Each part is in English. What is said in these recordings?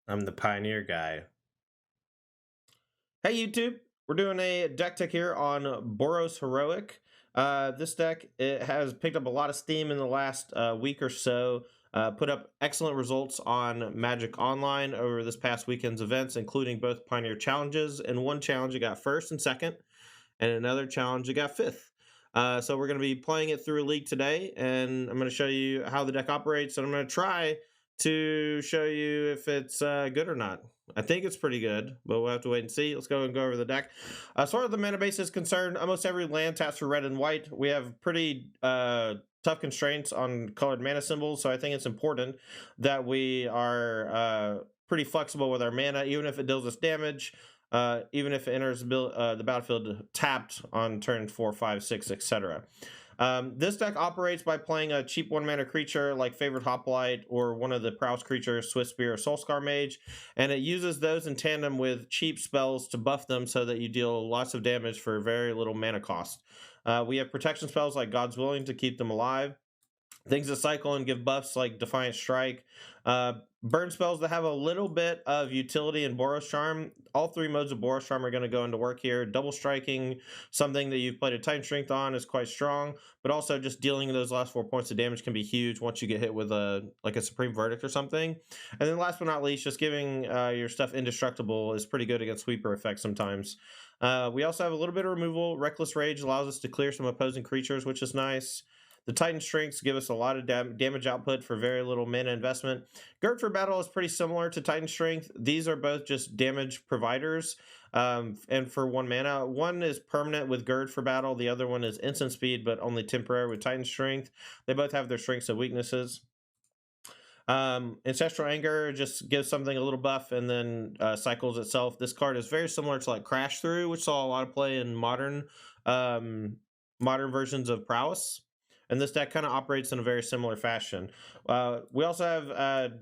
I'm the Pioneer guy. Hey YouTube, we're doing a deck tech here on Boros Heroic. This deck, it has picked up a lot of steam in the last week or so. Put up excellent results on Magic Online over this past weekend's events, including both Pioneer challenges. And one challenge it got first and second, and another challenge it got fifth. So we're going to be playing it through a league today, and I'm going to show you how the deck operates, and I'm going to try to show you if it's good or not. I think it's pretty good, but we'll have to wait and see. Let's go and go over the deck. As far as the mana base is concerned, almost every land taps for red and white. We have pretty tough constraints on colored mana symbols, so I think it's important that we are pretty flexible with our mana, even if it deals us damage. Even if it enters the battlefield tapped on turn 4, 5, 6, etc. This deck operates by playing a cheap 1-mana creature like Favored Hoplite or one of the Prowess creatures, Swift Spear or Soulscar Mage, and it uses those in tandem with cheap spells to buff them so that you deal lots of damage for very little mana cost. We have protection spells like God's Willing to keep them alive. Things that cycle and give buffs like Defiant Strike. Burn spells that have a little bit of utility in Boros Charm. All three modes of Boros Charm are going to go into work here. Double striking, something that you've played a Titan Strength on, is quite strong, but also just dealing those last 4 points of damage can be huge once you get hit with a Supreme Verdict or something. And then last but not least, just giving your stuff indestructible is pretty good against sweeper effects sometimes. We also have a little bit of removal. Reckless Rage allows us to clear some opposing creatures, which is nice. The Titan Strengths give us a lot of damage output for very little mana investment. Gird for Battle is pretty similar to Titan Strength. These are both just damage providers, and for 1 mana. One is permanent with Gird for Battle. The other one is instant speed, but only temporary with Titan Strength. They both have their strengths and weaknesses. Ancestral Anger just gives something a little buff and then cycles itself. This card is very similar to like Crash Through, which saw a lot of play in modern versions of Prowess. And this deck kind of operates in a very similar fashion. We also have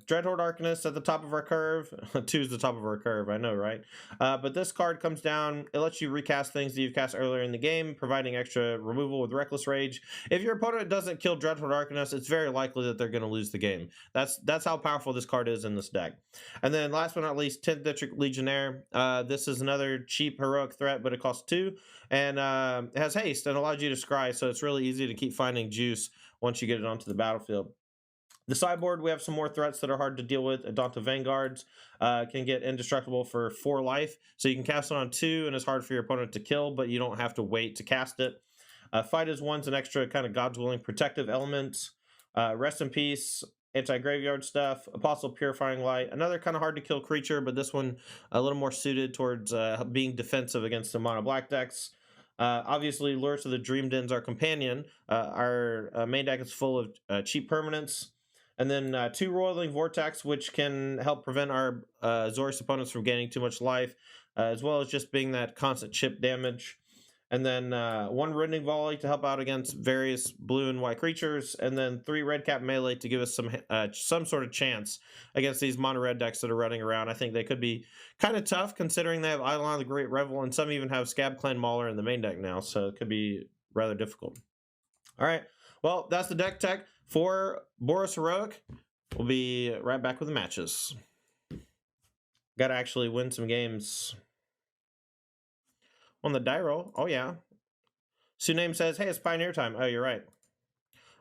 Dreadhorde Arcanist at the top of our curve. 2 is the top of our curve, I know, right? But this card comes down. It lets you recast things that you've cast earlier in the game, providing extra removal with Reckless Rage. If your opponent doesn't kill Dreadhorde Arcanist, it's very likely that they're going to lose the game. That's how powerful this card is in this deck. And then last but not least, 10th District Legionnaire. This is another cheap heroic threat, but it costs 2. And it has haste and allows you to scry, so it's really easy to keep finding juice once you get it onto the battlefield. The sideboard, we have some more threats that are hard to deal with. Adonta Vanguards can get indestructible for 4 life, so you can cast it on 2, and it's hard for your opponent to kill, but you don't have to wait to cast it. Fight as One's an extra kind of God's Willing protective element. Rest in Peace, anti-graveyard stuff. Apostle Purifying Light, another kind of hard to kill creature, but this one a little more suited towards being defensive against the mono black decks. Obviously, Lures of the Dream Den's our companion. Our main deck is full of cheap permanents. And then 2 Roiling Vortex, which can help prevent our Azorius opponents from gaining too much life, as well as just being that constant chip damage. And then 1 Rending Volley to help out against various blue and white creatures, and then 3 red cap melee to give us some sort of chance against these mono red decks that are running around. I think they could be kind of tough considering they have Eidolon the Great Revel, and some even have Scab Clan Mauler in the main deck now, so it could be rather difficult. All right, well, that's the deck tech for Boros Heroic. We'll be right back with the matches. Got to actually win some games. On the die roll, oh yeah. Suname says, hey, it's Pioneer time. Oh, you're right.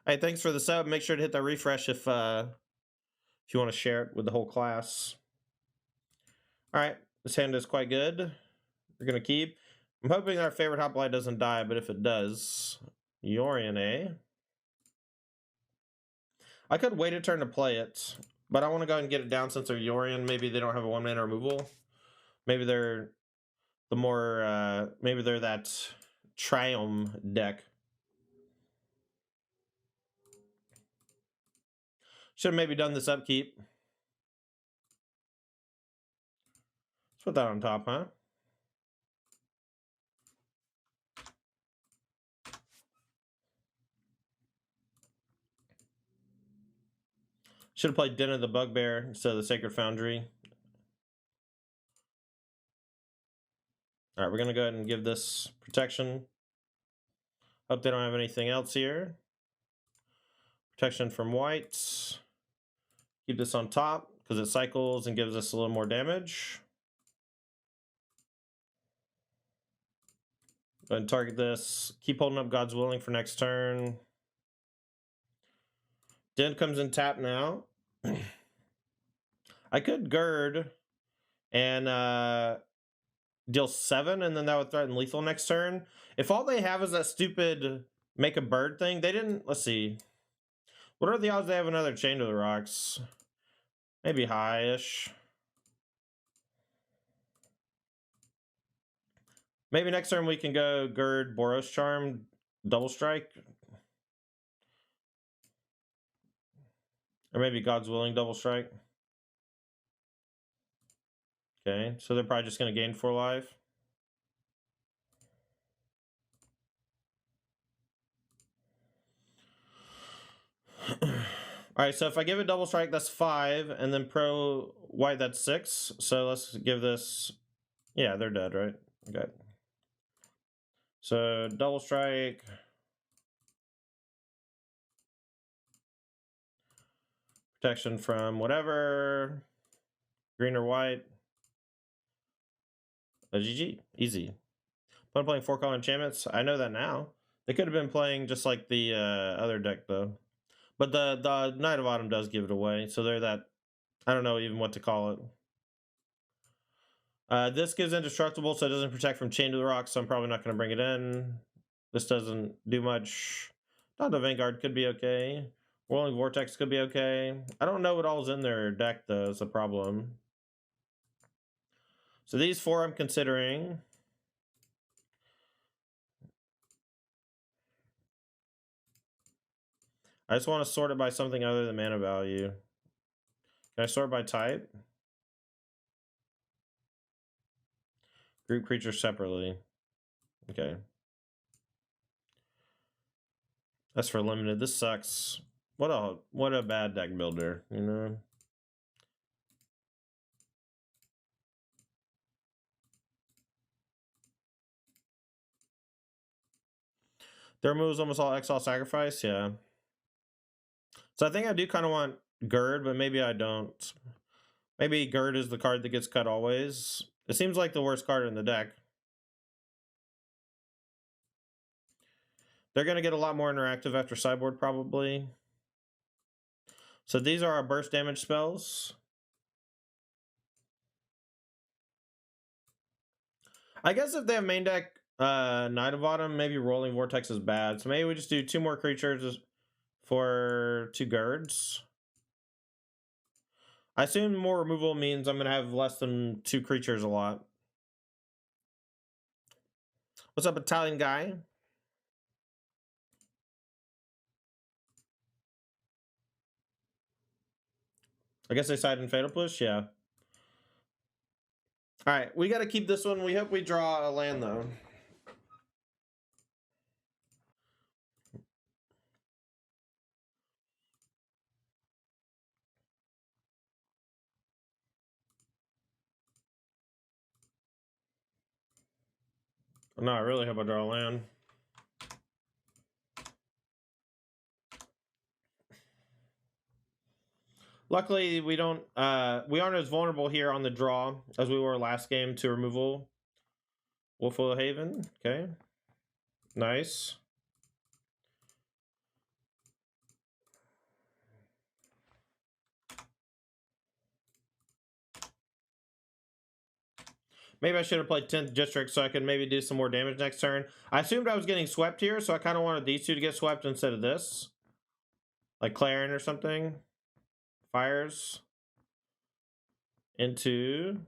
Hey, thanks for the sub. Make sure to hit that refresh if you want to share it with the whole class. All right, this hand is quite good. We're going to keep. I'm hoping our favorite Hoplite doesn't die, but if it does, Yorion, eh? I could wait a turn to play it, but I want to go ahead and get it down since they're Yorion. Maybe they don't have a 1-mana removal. Maybe they're the more, maybe they're that Triumph deck. Should have maybe done this upkeep. Let's put that on top, huh? Should have played Den of the Bugbear instead of the Sacred Foundry. All right, we're going to go ahead and give this protection. Hope they don't have anything else here. Protection from white. Keep this on top because it cycles and gives us a little more damage. Go ahead and target this. Keep holding up God's Willing for next turn. Den comes in tap now. I could Gird and deal 7, and then that would threaten lethal next turn. If all they have is that stupid make a bird thing, they didn't. Let's see. What are the odds they have another Chain to the Rocks? Maybe high-ish. Maybe next turn we can go Gird, Boros Charm, double strike. Or maybe God's Willing, double strike. Okay, so they're probably just going to gain 4 life. Alright, so if I give it double strike, that's 5, and then pro white, that's 6. So let's give this... Yeah, they're dead, right? Okay. So double strike... Protection from whatever. Green or white. A GG. Easy. I'm playing 4-color enchantments. I know that now. They could have been playing just like the other deck, though. But the Knight of Autumn does give it away. So they're that... I don't know even what to call it. This gives indestructible, so it doesn't protect from Chain to the Rocks, so I'm probably not going to bring it in. This doesn't do much. Dawn of Vanguard could be okay. Whirling Vortex could be okay. I don't know what all's in their deck, though, is the problem. So these 4 I'm considering. I just want to sort it by something other than mana value. Can I sort by type? Group creatures separately. Okay. That's for limited. This sucks. What a bad deck builder, you know? Their move is almost all exile sacrifice, yeah. So I think I do kind of want Gird, but maybe I don't. Maybe Gird is the card that gets cut always. It seems like the worst card in the deck. They're going to get a lot more interactive after sideboard, probably. So these are our burst damage spells. I guess if they have main deck Knight of Autumn, maybe Rolling Vortex is bad. So maybe we just do 2 more creatures for 2 Girds. I assume more removal means I'm going to have less than 2 creatures a lot. What's up, Italian guy? I guess they side in Fatal Push, yeah. Alright, we got to keep this one. We hope we draw a land, though. No, I really hope I draw a land. Luckily, we don't. We aren't as vulnerable here on the draw as we were last game to removal. Wolfwood Haven, okay, nice. Maybe I should have played 10th District so I could maybe do some more damage next turn. I assumed I was getting swept here, so I kind of wanted these 2 to get swept instead of this. Like Clarion or something. Fires. Into...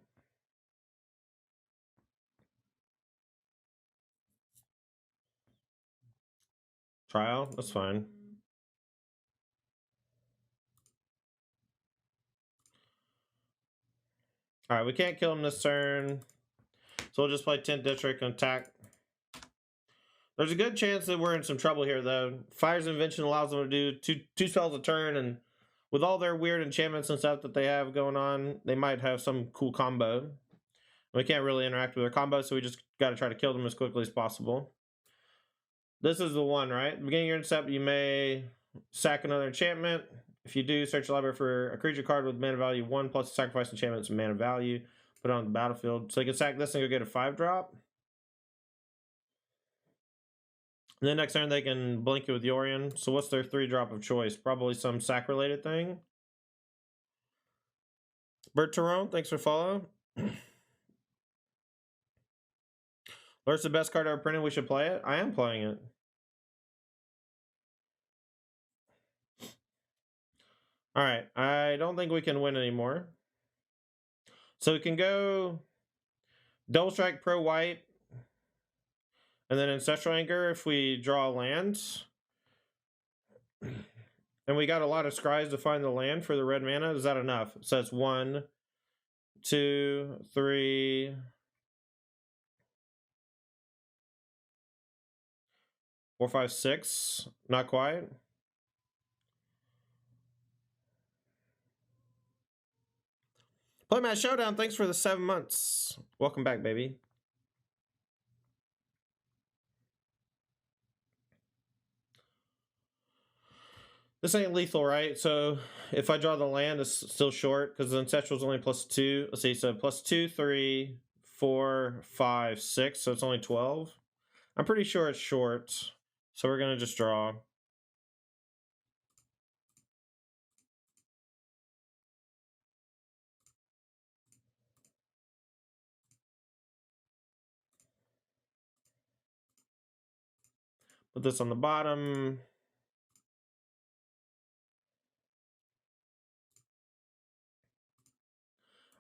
Trial, that's fine. Alright, we can't kill him this turn. So we'll just play 10th District and attack. There's a good chance that we're in some trouble here, though. Fire's Invention allows them to do two spells a turn, and with all their weird enchantments and stuff that they have going on, they might have some cool combo. We can't really interact with their combo, so we just got to try to kill them as quickly as possible. This is the one, right? Beginning of your step, you may sack another enchantment. If you do, search your library for a creature card with mana value 1 plus sacrifice enchantments and mana value. Put it on the battlefield. So you can sack this and go get a 5-drop. And then next turn they can blink it with Yorion. So what's their 3-drop of choice? Probably some sack-related thing. Bert Tyrone, thanks for follow. Alert's the best card ever printed. We should play it. I am playing it. All right. I don't think we can win anymore. So we can go Double Strike Pro White and then Ancestral Anchor if we draw lands. And we got a lot of scries to find the land for the red mana. Is that enough? So it's 1, 2, 3, 4, 5, 6. Not quite. Playmat Showdown, thanks for the 7 months. Welcome back, baby. This ain't lethal, right? So if I draw the land, it's still short because the Ancestral's only +2. Let's see, so +2, 3, 4, 5, 6. So it's only 12. I'm pretty sure it's short. So we're going to just draw. Put this on the bottom.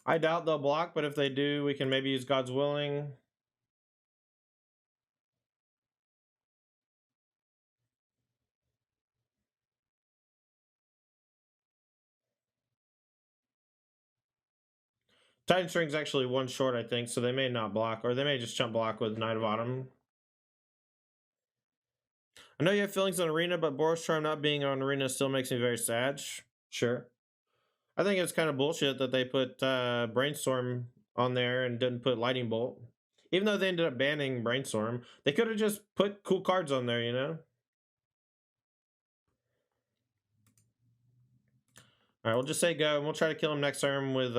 I doubt they'll block, but if they do, we can maybe use God's Willing. Titan String's actually 1 short, I think, so they may not block, or they may just chump block with Knight of Autumn. I know you have feelings on Arena, but Boros Charm not being on Arena still makes me very sad. Sure. I think it's kind of bullshit that they put Brainstorm on there and didn't put Lightning Bolt. Even though they ended up banning Brainstorm, they could have just put cool cards on there, you know? Alright, we'll just say go, and we'll try to kill him next turn with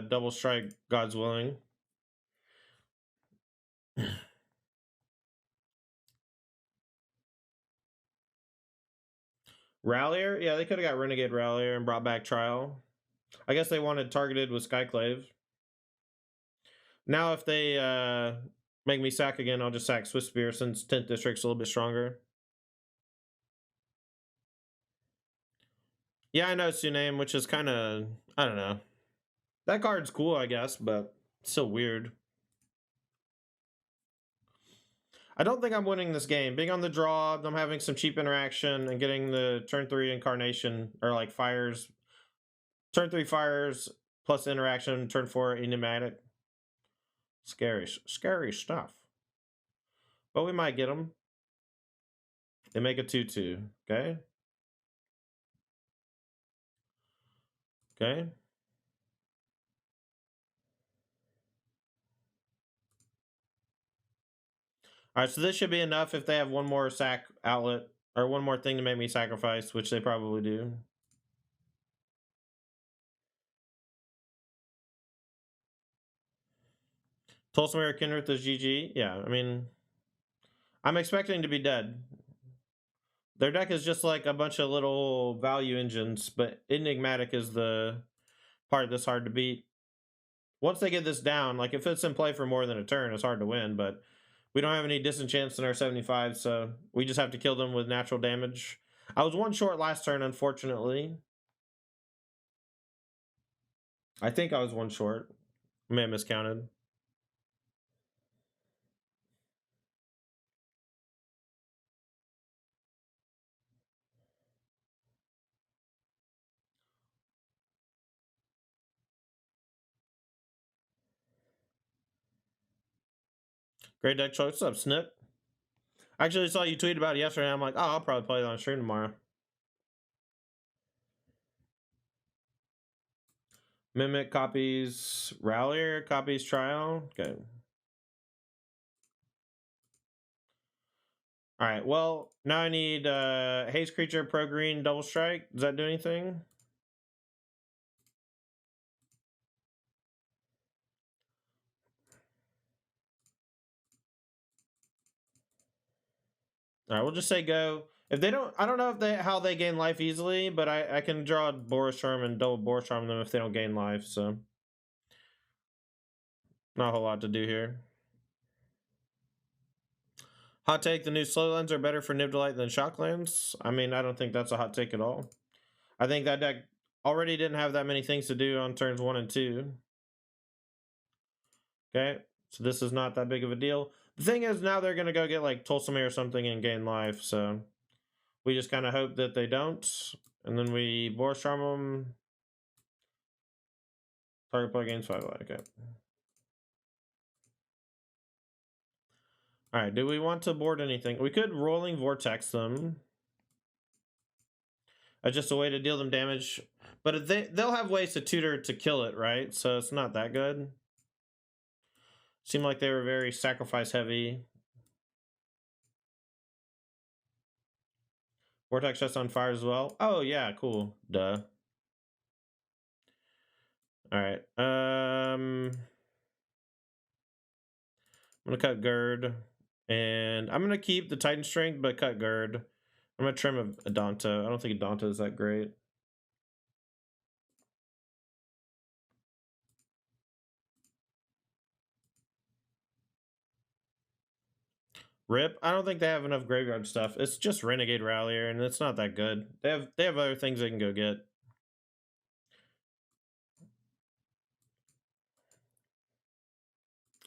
Double Strike, God's Willing. Rallier? Yeah, they could have got Renegade Rallier and brought back Trial. I guess they wanted targeted with Skyclave. Now if they make me sack again, I'll just sack Swiss Spear since 10th District's a little bit stronger. Yeah, I know it's your name, which is kind of, I don't know. That card's cool, I guess, but it's so weird. I don't think I'm winning this game. Being on the draw, them having some cheap interaction, and getting the turn 3 Incarnation, or like fires. Turn 3 fires, plus interaction, turn 4 enigmatic. Scary stuff. But we might get them. They make a 2-2, okay? Okay. Alright, so this should be enough if they have one more sack outlet, or one more thing to make me sacrifice, which they probably do. Tulsamere Kinrith is GG. Yeah, I mean, I'm expecting to be dead. Their deck is just like a bunch of little value engines, but Enigmatic is the part that's hard to beat. Once they get this down, like if it's in play for more than a turn, it's hard to win, but we don't have any disenchants in our 75, so we just have to kill them with natural damage. I was 1 short last turn, unfortunately. I think I was 1 short. I may have miscounted. Great deck choice. What's up, Snip? I actually saw you tweet about it yesterday. I'm like, oh, I'll probably play it on stream tomorrow. Mimic copies Rallier, copies Trial. Okay. Alright, well, now I need Haze Creature, Pro Green, Double Strike. Does that do anything? All right, we'll just say go. If they don't, I don't know if they how they gain life easily, but I can draw Boros Charm and double Boros Charm them if they don't gain life. So not a whole lot to do here. Hot take: the new slow lands are better for Nibdelite than Shocklands. I mean, I don't think that's a hot take at all. I think that deck already didn't have that many things to do on turns 1 and 2. Okay, so this is not that big of a deal. The thing is, now they're going to go get like Tulsamere or something and gain life, so we just kind of hope that they don't. And then we Boros Charm them. Target player gains 5 life. Okay. Alright, do we want to board anything? We could Rolling Vortex them. As just a way to deal them damage. But they'll have ways to tutor to kill it, right? So it's not that good. Seemed like they were very sacrifice heavy. Vortex just on fire as well. Oh yeah, cool. Duh. Alright. I'm gonna cut Gerd. And I'm gonna keep the Titan Strength, but cut Gerd. I'm gonna trim a Adonto. I don't think Adonto is that great. Rip. I don't think they have enough graveyard stuff. It's just Renegade Rallier, and it's not that good. They have other things they can go get.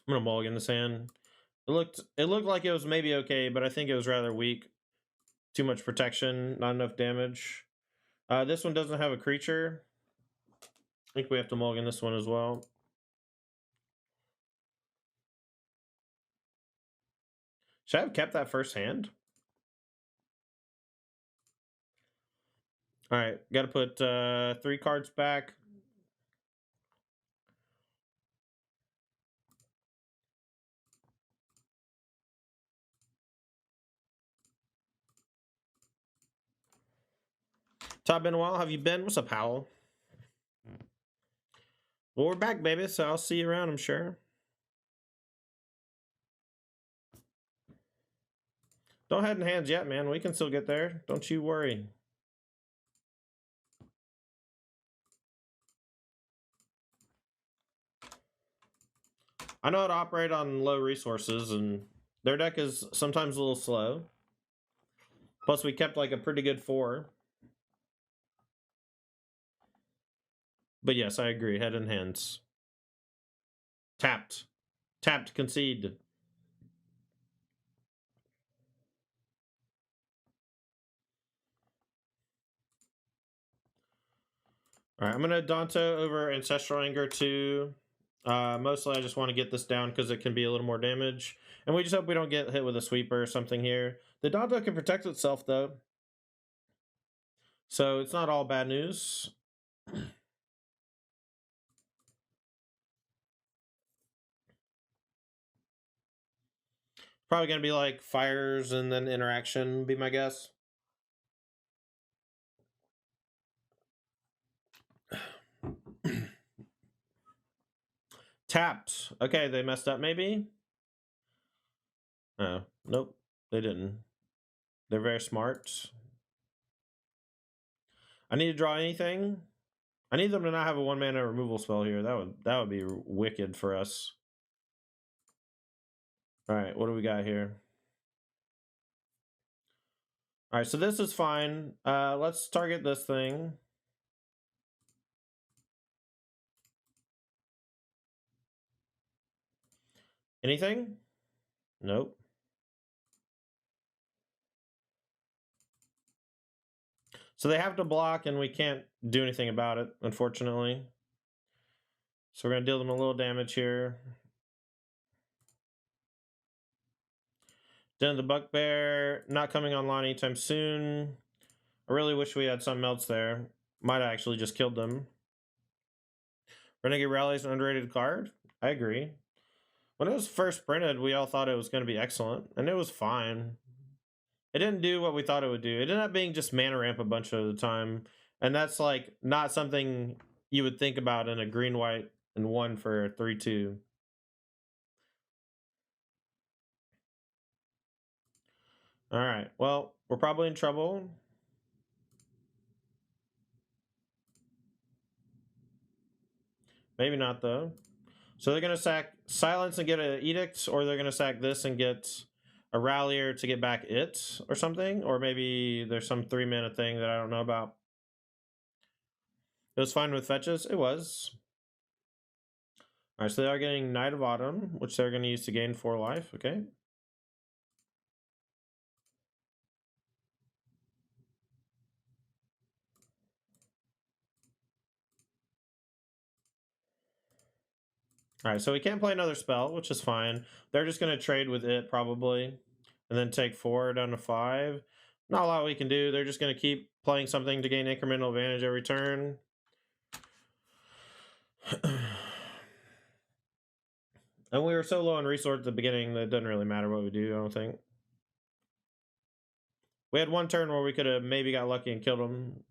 I'm gonna mulligan this hand. It looked like it was maybe okay, but I think it was rather weak. Too much protection, not enough damage. This one doesn't have a creature. I think we have to mulligan this one as well. Should I have kept that first hand? All right, got to put 3 cards back. Todd, been a while. Have you been? What's up, Howell? Well, we're back, baby, so I'll see you around, I'm sure. Don't head in hands yet, man. We can still get there. Don't you worry. I know how to operate on low resources, and their deck is sometimes a little slow. Plus, we kept like a pretty good 4. But yes, I agree. Head in hands. Tapped. Tapped, concede. Alright, I'm gonna Danto over Ancestral Anger too. Mostly I just want to get this down because it can be a little more damage. And we just hope we don't get hit with a sweeper or something here. The Danto can protect itself though. So it's not all bad news. Probably gonna be like fires and then interaction, be my guess. Tapped. Okay, they messed up maybe? Oh, nope, they didn't. They're very smart. I need to draw anything. I need them to not have a 1-mana removal spell here. That would be wicked for us. Alright, what do we got here? Alright, so this is fine. Let's target this thing. Anything? Nope. So they have to block, and we can't do anything about it, unfortunately. So we're going to deal them a little damage here. Den of the Bugbear, not coming online anytime soon. I really wish we had some melts there. Might have actually just killed them. Renegade Rally is an underrated card. I agree. When it was first printed, we all thought it was going to be excellent, and it was fine. It didn't do what we thought it would do. It ended up being just mana ramp a bunch of the time, and that's like not something you would think about in a green, white, and 1 for 3/2. All right. Well, we're probably in trouble. Maybe not though. So they're gonna sack Silence and get an Edict, or they're gonna sack this and get a Rallier to get back it or something, or maybe there's some 3-mana thing that I don't know about. It was fine with fetches. It was. All right, so they are getting Knight of Autumn, which they're gonna use to gain 4 life. Okay. All right, so we can't play another spell, which is fine. They're just gonna trade with it probably, and then take 4 down to 5. Not a lot we can do. They're just gonna keep playing something to gain incremental advantage every turn. And we were so low on resource at the beginning that it doesn't really matter what we do, I don't think. We had one turn where we could have maybe got lucky and killed him.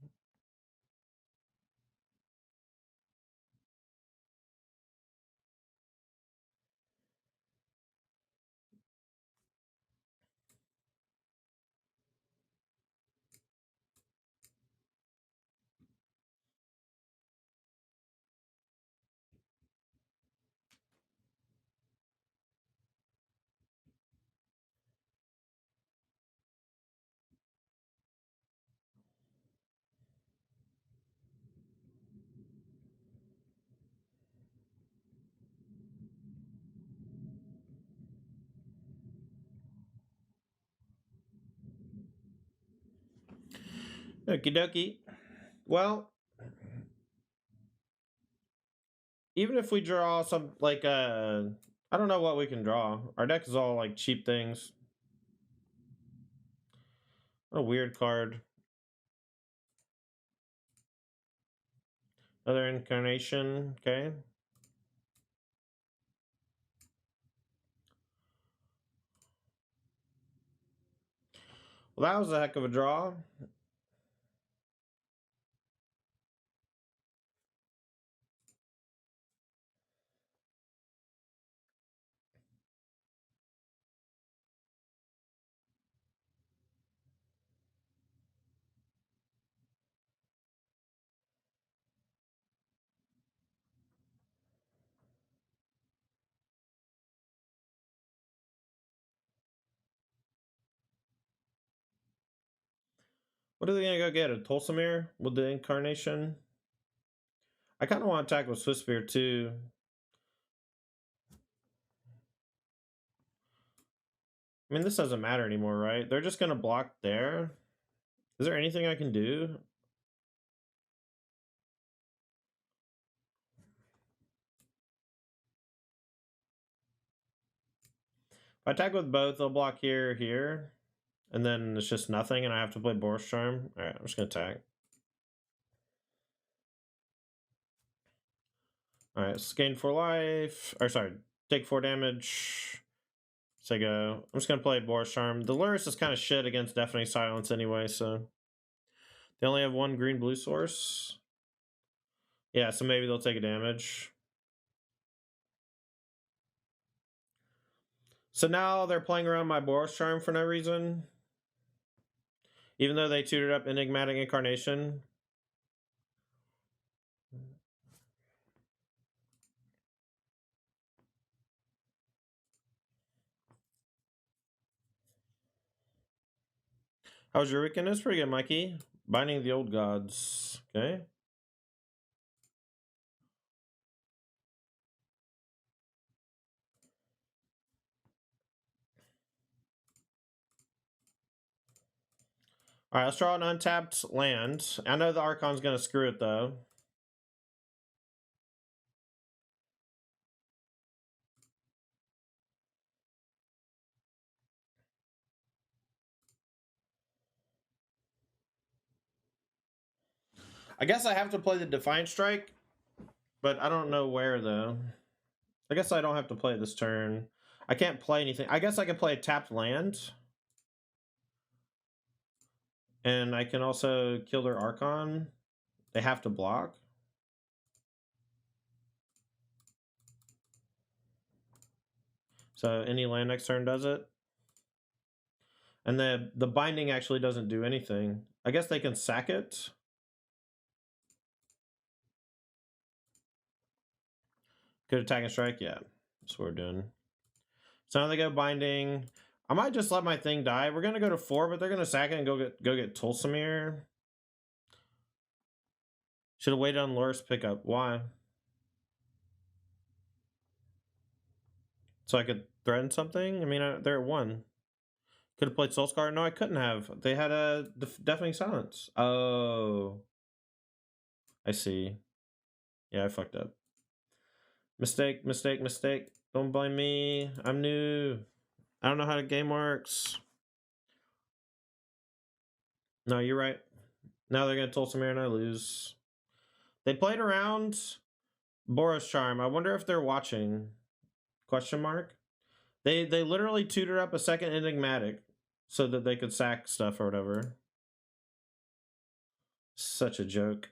Okie dokie. Well, even if we draw some, like, I don't know what we can draw. Our deck is all, like, cheap things. What a weird card. Another Incarnation, okay. Well, that was a heck of a draw. What are they gonna go get? A Tulsamir with the Incarnation? I kind of want to attack with Swiftspear too. I mean, this doesn't matter anymore, right? They're just gonna block there. Is there anything I can do? If I attack with both, they'll block here, here. And then it's just nothing, and I have to play Boros Charm. Alright, I'm just gonna attack. Alright, let's gain 4 life. Or sorry, take 4 damage. So I go. I'm just gonna play Boros Charm. The Lurus is kind of shit against Deafening Silence anyway, so they only have 1 green-blue source. Yeah, so maybe they'll take a damage. So now they're playing around my Boros Charm for no reason. Even though they tutored up Enigmatic Incarnation. How was your weekend? It was pretty good, Mikey. Binding the Old Gods. Okay. Alright, let's draw an untapped land. I know the Archon's gonna screw it though. I guess I have to play the Defiant Strike, but I don't know where though. I guess I don't have to play this turn. I can't play anything. I guess I can play a tapped land. And I can also kill their Archon. They have to block. So any land next turn does it. And the binding actually doesn't do anything. I guess they can sack it. Good attack and strike, yeah. That's what we're doing. So now they go binding. I might just let my thing die. We're gonna go to 4, but they're gonna sack it and go get Tulsamir. Should have waited on Loris pickup. Why? So I could threaten something? I mean, they're at 1. Could have played Soulscar? No, I couldn't have. They had a deafening silence. Oh. I see. Yeah, I fucked up. Mistake, mistake, mistake. Don't blame me. I'm new. I don't know how the game works. No, you're right. Now they're gonna Tulsamir and I lose. They played around Boros Charm. I wonder if they're watching. Question mark? They literally tutored up a second enigmatic so that they could sack stuff or whatever. Such a joke.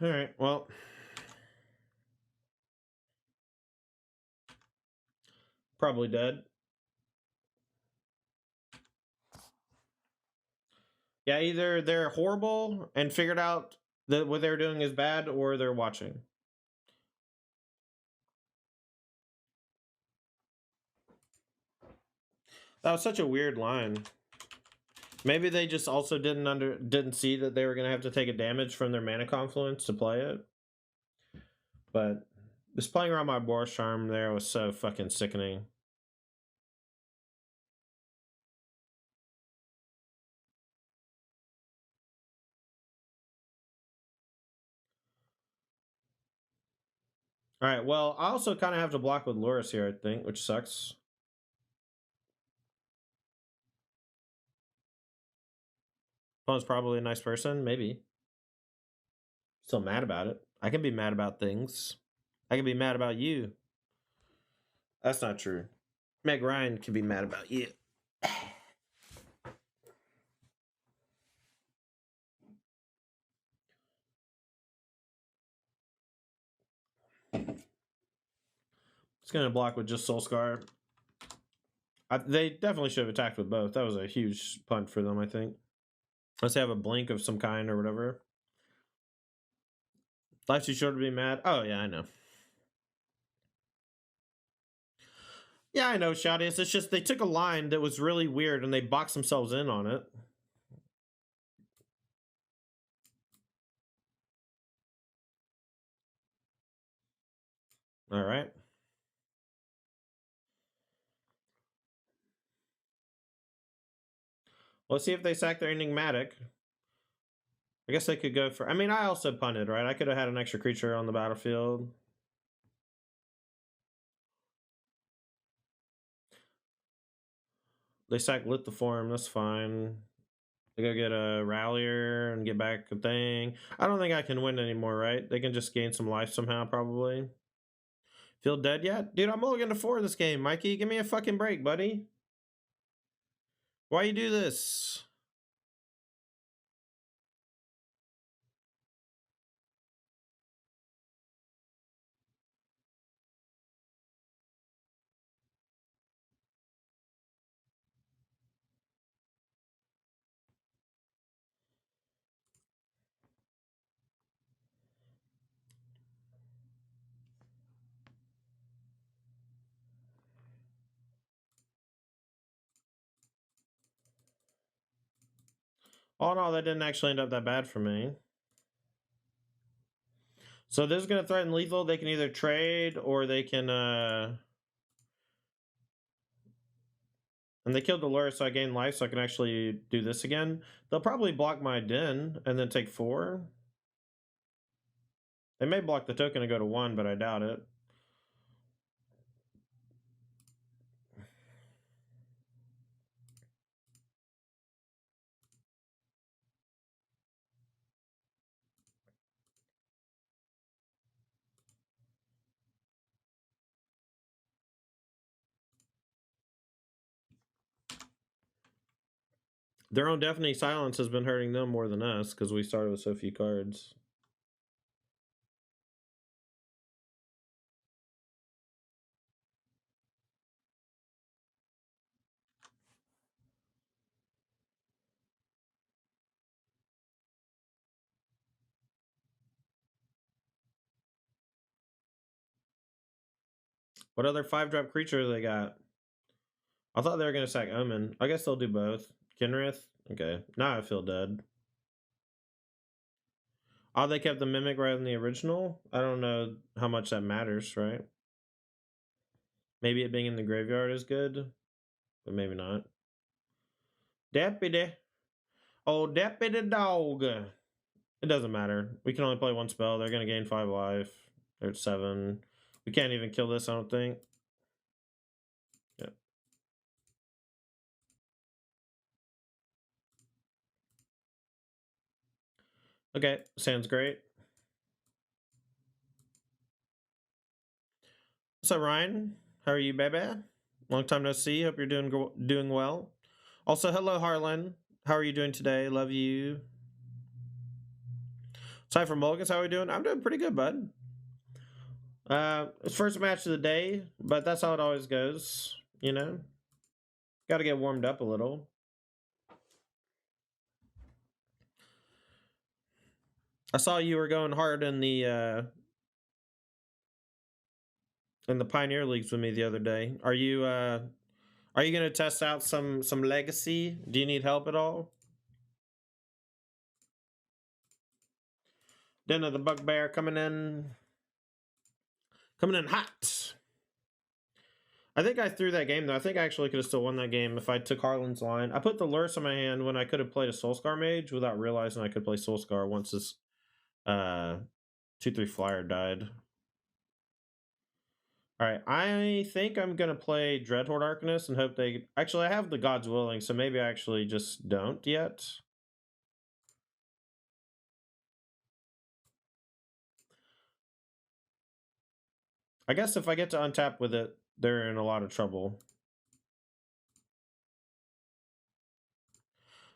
Alright, well. Probably dead. Yeah, either they're horrible and figured out that what they're doing is bad, or they're watching. That was such a weird line. Maybe they just also didn't see that they were gonna have to take a damage from their mana confluence to play it. But just playing around my Boros Charm there was so fucking sickening. Alright, well, I also kind of have to block with Loris here, I think, which sucks. Opponent's probably a nice person, maybe. Still mad about it. I can be mad about things. I can be mad about you. That's not true. Meg Ryan can be mad about you. It's gonna block with just Soulscar. They definitely should have attacked with both. That was a huge punt for them, I think. Unless they have a blink of some kind or whatever. Life's too short to be mad. Oh, yeah, I know. Yeah, I know, Shadius. It's just they took a line that was really weird and they boxed themselves in on it. All right. Let's see if they sack their enigmatic. I guess they could go for... I mean, I also punted, right? I could have had an extra creature on the battlefield. They sack Lithiform, that's fine. They go get a Rallier and get back a thing. I don't think I can win anymore, right? They can just gain some life somehow, probably. Feel dead yet? Dude, I'm mulligan to 4 this game, Mikey. Give me a fucking break, buddy. Why you do this? Oh no, that didn't actually end up that bad for me. So this is going to threaten lethal. They can either trade or they can... And they killed the lure, so I gain life, so I can actually do this again. They'll probably block my den and then take 4. They may block the token and go to 1, but I doubt it. Their own deafening silence has been hurting them more than us because we started with so few cards. What other 5-drop creature they got? I thought they were going to sack Omen. I guess they'll do both. Kinrith? Okay. Now I feel dead. Oh, they kept the Mimic rather than the original? I don't know how much that matters, right? Maybe it being in the graveyard is good, but maybe not. Deputy. Oh, deputy dog. It doesn't matter. We can only play one spell. They're going to gain 5 life. They're at 7. We can't even kill this, I don't think. Yeah. Okay, sounds great. What's up, Ryan? How are you, baby? Long time no see. Hope you're doing well. Also, hello, Harlan. How are you doing today? Love you. Aside from Mulligans, how are we doing? I'm doing pretty good, bud. It's first match of the day, but that's how it always goes, you know? Got to get warmed up a little. I saw you were going hard in the Pioneer Leagues with me the other day. Are you gonna test out some legacy? Do you need help at all? Den of the Bugbear coming in hot. I think I threw that game though. I think I actually could have still won that game if I took Harlan's line. I put the Lurse in my hand when I could have played a Soulscar Mage without realizing I could play Soulscar once this 2/3 flyer died. Alright, I think I'm gonna play Dreadhorde Arcanist and hope they... Actually, I have the Gods Willing, so maybe I actually just don't yet. I guess if I get to untap with it, they're in a lot of trouble.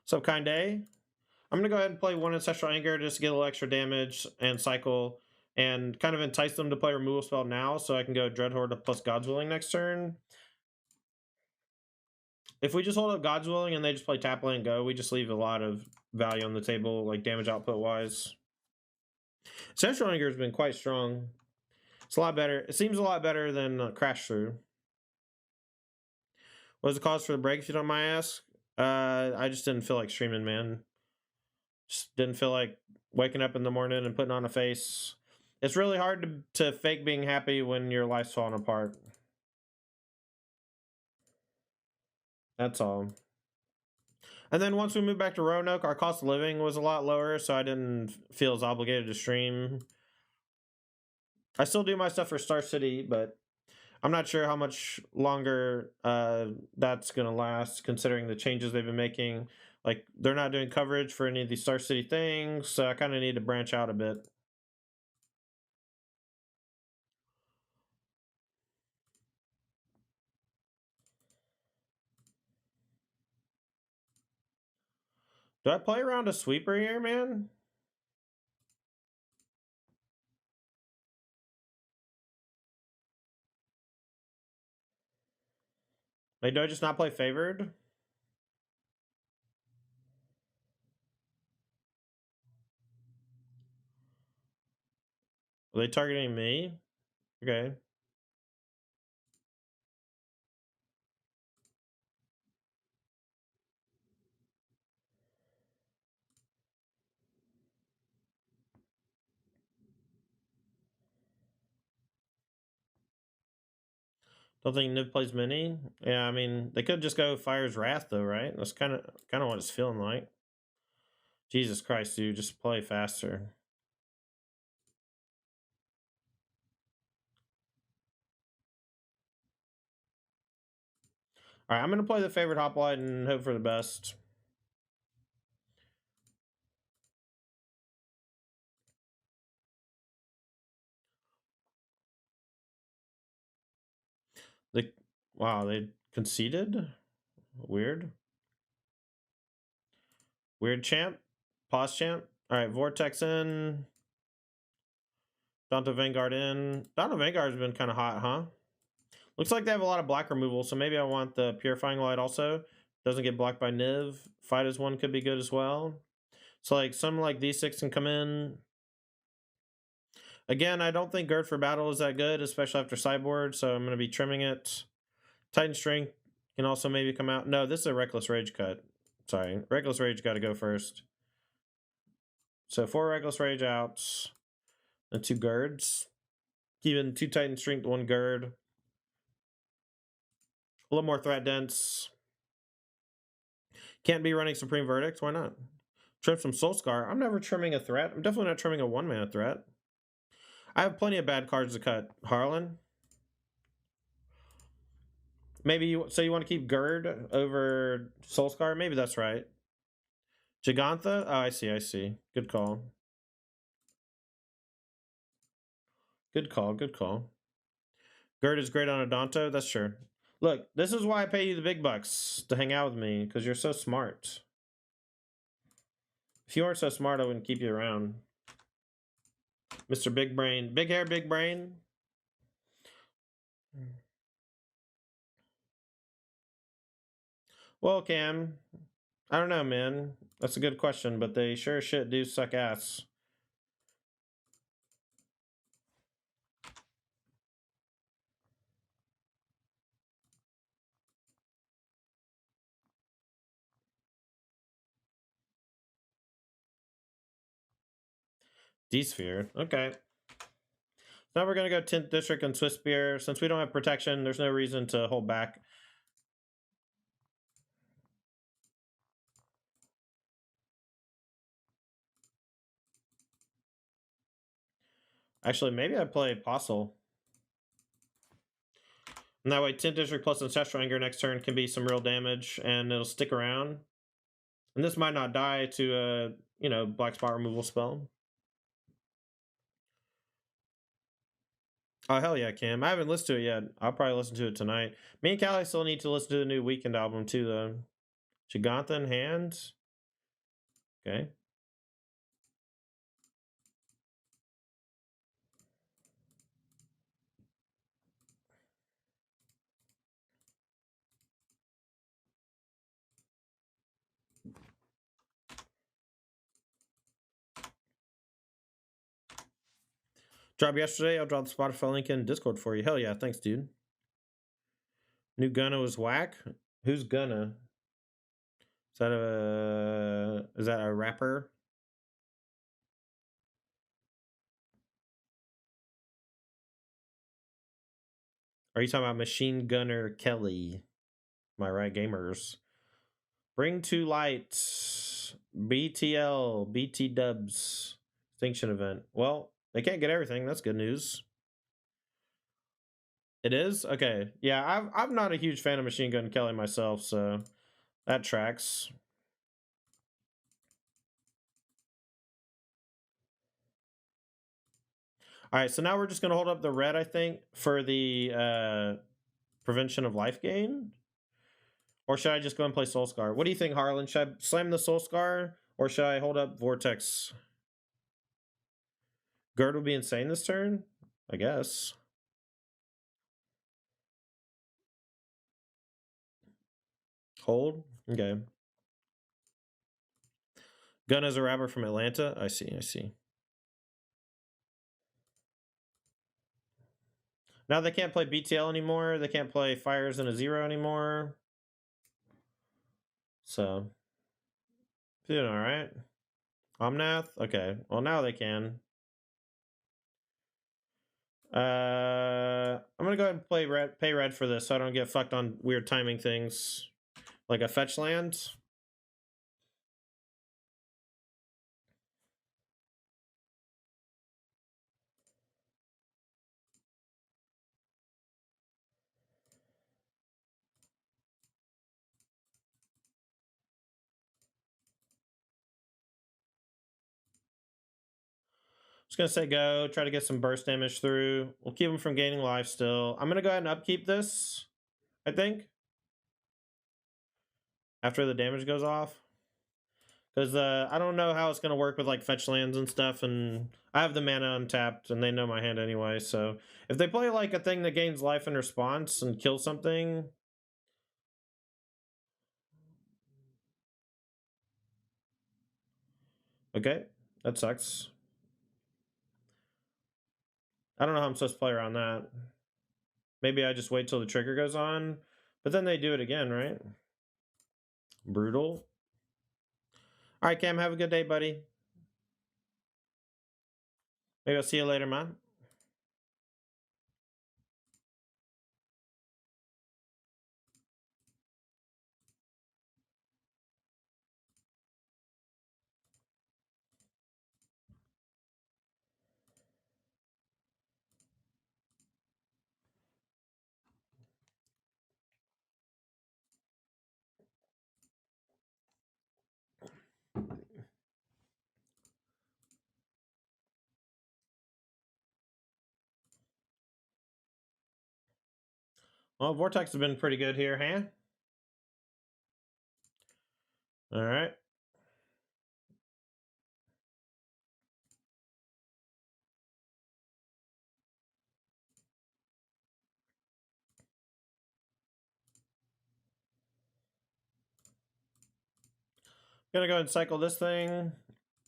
So, Kinde, I'm gonna go ahead and play one Ancestral Anger just to get a little extra damage and cycle and kind of entice them to play removal spell now so I can go Dreadhorde plus God's Willing next turn. If we just hold up God's Willing and they just play tap land and go, we just leave a lot of value on the table, like damage output wise. Ancestral Anger has been quite strong. It's a lot better. It seems a lot better than Crash Through. What was the cause for the break, if you don't mind ask? I just didn't feel like streaming, man. Just didn't feel like waking up in the morning and putting on a face. It's really hard to fake being happy when your life's falling apart. That's all. And then once we moved back to Roanoke, our cost of living was a lot lower, so I didn't feel as obligated to stream. I still do my stuff for Star City, but I'm not sure how much longer that's going to last, considering the changes they've been making. Like, they're not doing coverage for any of these Star City things, so I kind of need to branch out a bit. Do I play around a sweeper here, man? Like, do I just not play favored? Are they targeting me? Okay. Don't think Niv plays mini. Yeah, I mean, they could just go Fire's Wrath though, right? That's kind of what it's feeling like. Jesus Christ, dude, just play faster. All right, I'm gonna play the favorite hoplite and hope for the best. Wow, they conceded. Weird. Weird champ. Pause champ. Alright, Vortex in. Daunto Vanguard in. Daunto Vanguard's been kind of hot, huh? Looks like they have a lot of black removal, so maybe I want the Purifying Light also. Doesn't get blocked by Niv. Fight as one could be good as well. So like something like these 6 can come in. Again, I don't think Gird for Battle is that good, especially after Sideboard, so I'm going to be trimming it. Titan Strength can also maybe come out. No, this is a Reckless Rage cut. Sorry, Reckless Rage got to go first. So 4 Reckless Rage outs and 2 Girds. Even 2 Titan Strength, 1 Gird. A little more threat dense. Can't be running Supreme Verdict. Why not? Trim some Soul Scar. I'm never trimming a threat. I'm definitely not trimming a 1-mana threat. I have plenty of bad cards to cut. Harlan? Maybe you... So you want to keep Gird over Soul Scar? Maybe that's right. Gigantha? Oh, I see, I see. Good call. Good call, good call. Gird is great on a Daunto? That's sure. Look, this is why I pay you the big bucks to hang out with me, because you're so smart. If you weren't so smart, I wouldn't keep you around. Mr. Big Brain. Big hair, big brain. Well, Cam, I don't know, man. That's a good question, but they sure as shit do suck ass. D-Sphere. Okay. Now we're going to go 10th District and Swiss Spear. Since we don't have protection, there's no reason to hold back. Actually, maybe I play Apostle. And that way 10th District plus Ancestral Anger next turn can be some real damage, and it'll stick around. And this might not die to a, you know, black spot removal spell. Oh, hell yeah, Cam. I haven't listened to it yet. I'll probably listen to it tonight. Me and Callie still need to listen to the new Weekend album, too, though. Gigantha in hand. Okay. Drop yesterday. I'll drop the Spotify link in Discord for you. Hell yeah. Thanks, dude. New Gunna was whack. Who's Gunna? Is that a rapper? Are you talking about Machine Gunner Kelly? My right, gamers. Bring to light. BTL. BT Dubs. Extinction event. Well, they can't get everything. That's good news. It is? Okay. Yeah, I'm not a huge fan of Machine Gun Kelly myself, so that tracks. All right, so now we're just going to hold up the red, I think, for the prevention of life gain. Or should I just go and play Soul Scar? What do you think, Harlan? Should I slam the Soul Scar, or should I hold up Vortex? Gird would be insane this turn, I guess. Hold? Okay. Gun is a rapper from Atlanta? I see, I see. Now they can't play BTL anymore. They can't play Fires in a Zero anymore. So, doing all right. Omnath? Okay. Well, now they can. I'm gonna go ahead and pay red for this so I don't get fucked on weird timing things. Like a fetch land. Just gonna say go, try to get some burst damage through. We'll keep him from gaining life still. I'm gonna go ahead and upkeep this, I think. After the damage goes off. Because I don't know how it's going to work with like fetch lands and stuff, and I have the mana untapped, and they know my hand anyway. So if they play like a thing that gains life in response and kills something, okay, that sucks. I don't know how I'm supposed to play around that. Maybe I just wait till the trigger goes on, but then they do it again, right? Brutal. All right, Cam, have a good day, buddy. Maybe I'll see you later, man. Well, Vortex has been pretty good here, huh? All right. Gonna go ahead and cycle this thing.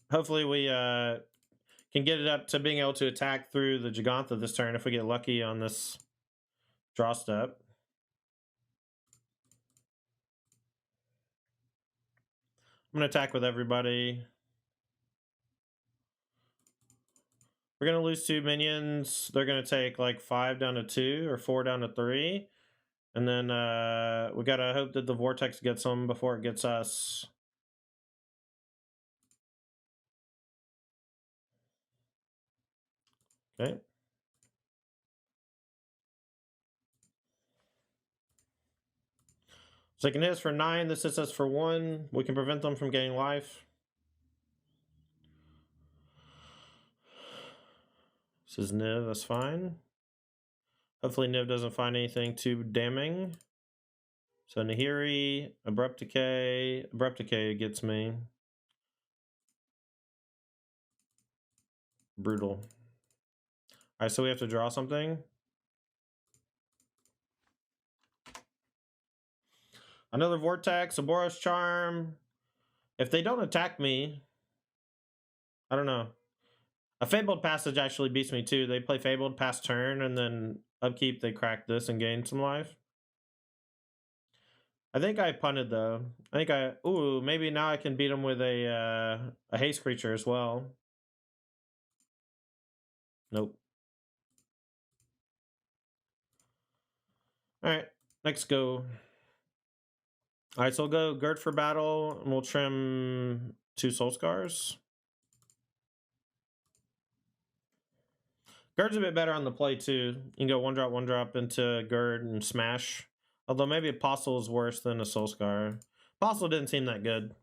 Hopefully we can get it up to being able to attack through the Gigantha this turn if we get lucky on this draw step. I'm gonna attack with everybody. We're gonna lose 2 minions. They're gonna take like 5 down to 2 or 4 down to 3. And then we gotta hope that the Vortex gets them before it gets us. Okay. So I can hit us for 9. This hits us for 1. We can prevent them from getting life. This is Niv, that's fine. Hopefully Niv doesn't find anything too damning. So Nahiri, Abrupt Decay gets me. Brutal. Alright, so we have to draw something. Another Vortex, a Boros Charm. If they don't attack me, I don't know. A Fabled Passage actually beats me too. They play Fabled, pass turn, and then upkeep, they crack this and gain some life. I think I punted though. Ooh, maybe now I can beat him with a haste creature as well. Nope. Alright, next go. Alright, so we'll go Gird for battle, and we'll trim 2 Soul Scars. Gird's a bit better on the play too. You can go 1-drop into Gird and smash. Although maybe Apostle is worse than a Soul Scar. Apostle didn't seem that good.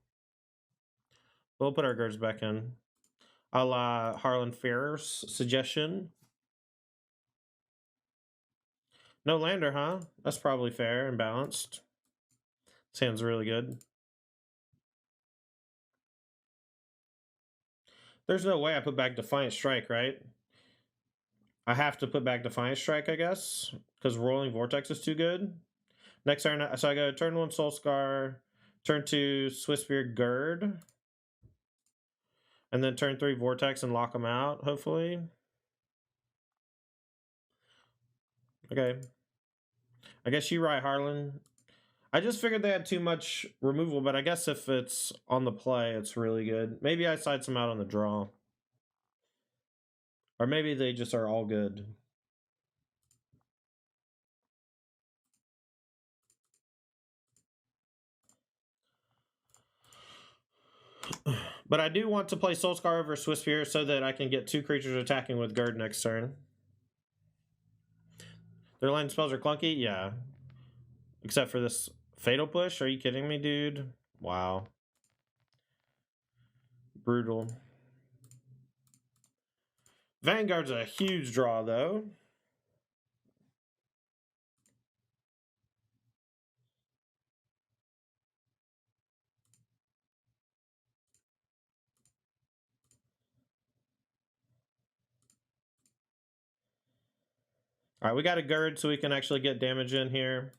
We'll put our Girds back in. A la Harlan Fair's suggestion. No lander, huh? That's probably fair and balanced. This hand's really good. There's no way I put back Defiant Strike, right? I have to put back Defiant Strike, I guess, because Rolling Vortex is too good. Next turn, so I go turn 1 Soul Scar, turn 2 Swissbeard Gird, and then turn 3 Vortex and lock them out, hopefully. Okay. I guess you're right, Harlan. I just figured they had too much removal, but I guess if it's on the play, it's really good. Maybe I side some out on the draw. Or maybe they just are all good. But I do want to play Soulscar over Swissfear so that I can get 2 creatures attacking with Gird next turn. Their land spells are clunky? Yeah. Except for this Fatal Push? Are you kidding me, dude? Wow. Brutal. Vanguard's a huge draw, though. All right, we got a gird so we can actually get damage in here.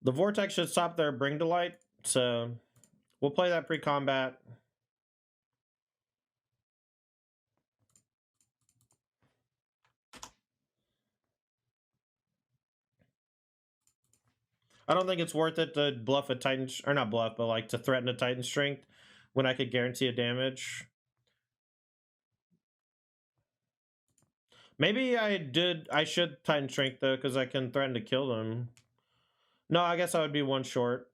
The Vortex should stop their Bring to Light, so we'll play that pre-combat. I don't think it's worth it to bluff a Titan, or not bluff, but like to threaten a Titan Strength when I could guarantee a damage. Maybe I should Titan Strength though, because I can threaten to kill them. No, I guess I would be one short.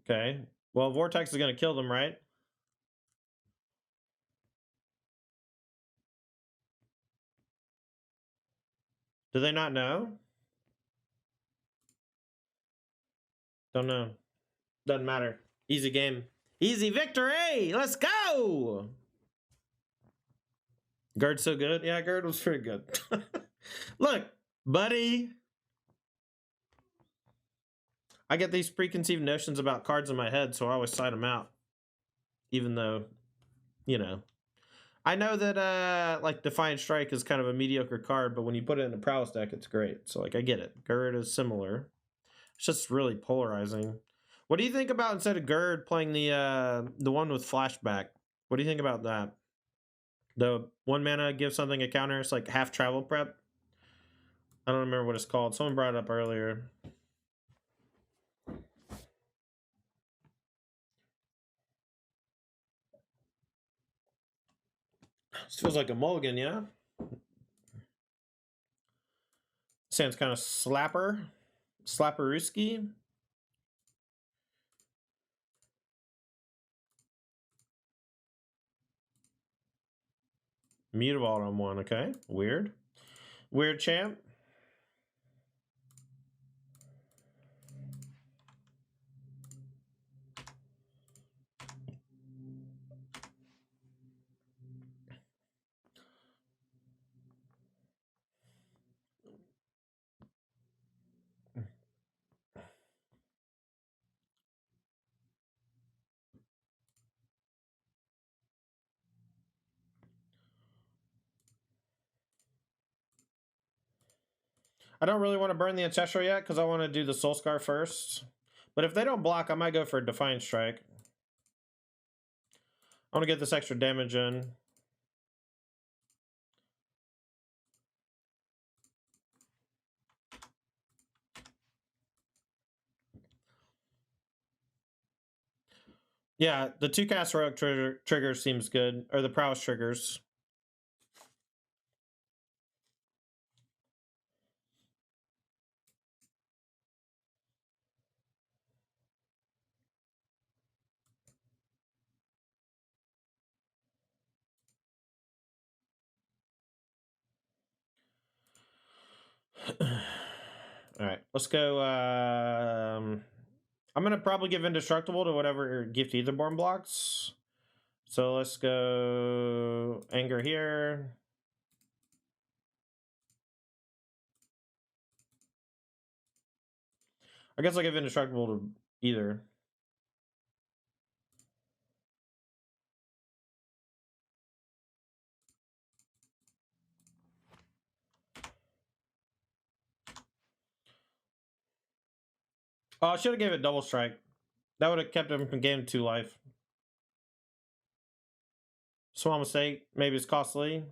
Okay. Well, Vortex is going to kill them, right? Do they not know? Don't know. Doesn't matter. Easy game. Easy victory! Let's go! Gerd's so good? Yeah, Gerd was pretty good. Look, buddy. I get these preconceived notions about cards in my head, so I always cite them out. Even though, you know. I know that, like, Defiant Strike is kind of a mediocre card, but when you put it in a Prowess deck, it's great. So, like, I get it. Gerd is similar. It's just really polarizing. What do you think about, instead of Gerd, playing the one with Flashback? What do you think about that? The 1 mana gives something a counter. It's like half travel prep. I don't remember what it's called. Someone brought it up earlier. This feels like a mulligan, yeah? Sounds kind of slapperooski. Mutable on one, okay. Weird. Weird champ. I don't really want to burn the Ancestral yet because I want to do the Soul Scar first. But if they don't block, I might go for a Defiant Strike. I want to get this extra damage in. Yeah, the 2-cast Rogue trigger seems good. Or the Prowess triggers. Alright, let's go. I'm going to probably give Indestructible to whatever Gift Etherborn blocks. So let's go Anger here. I guess I'll give Indestructible to either. Oh, I should have gave it Double Strike. That would have kept him from gaining 2 life. Small mistake. Maybe it's costly.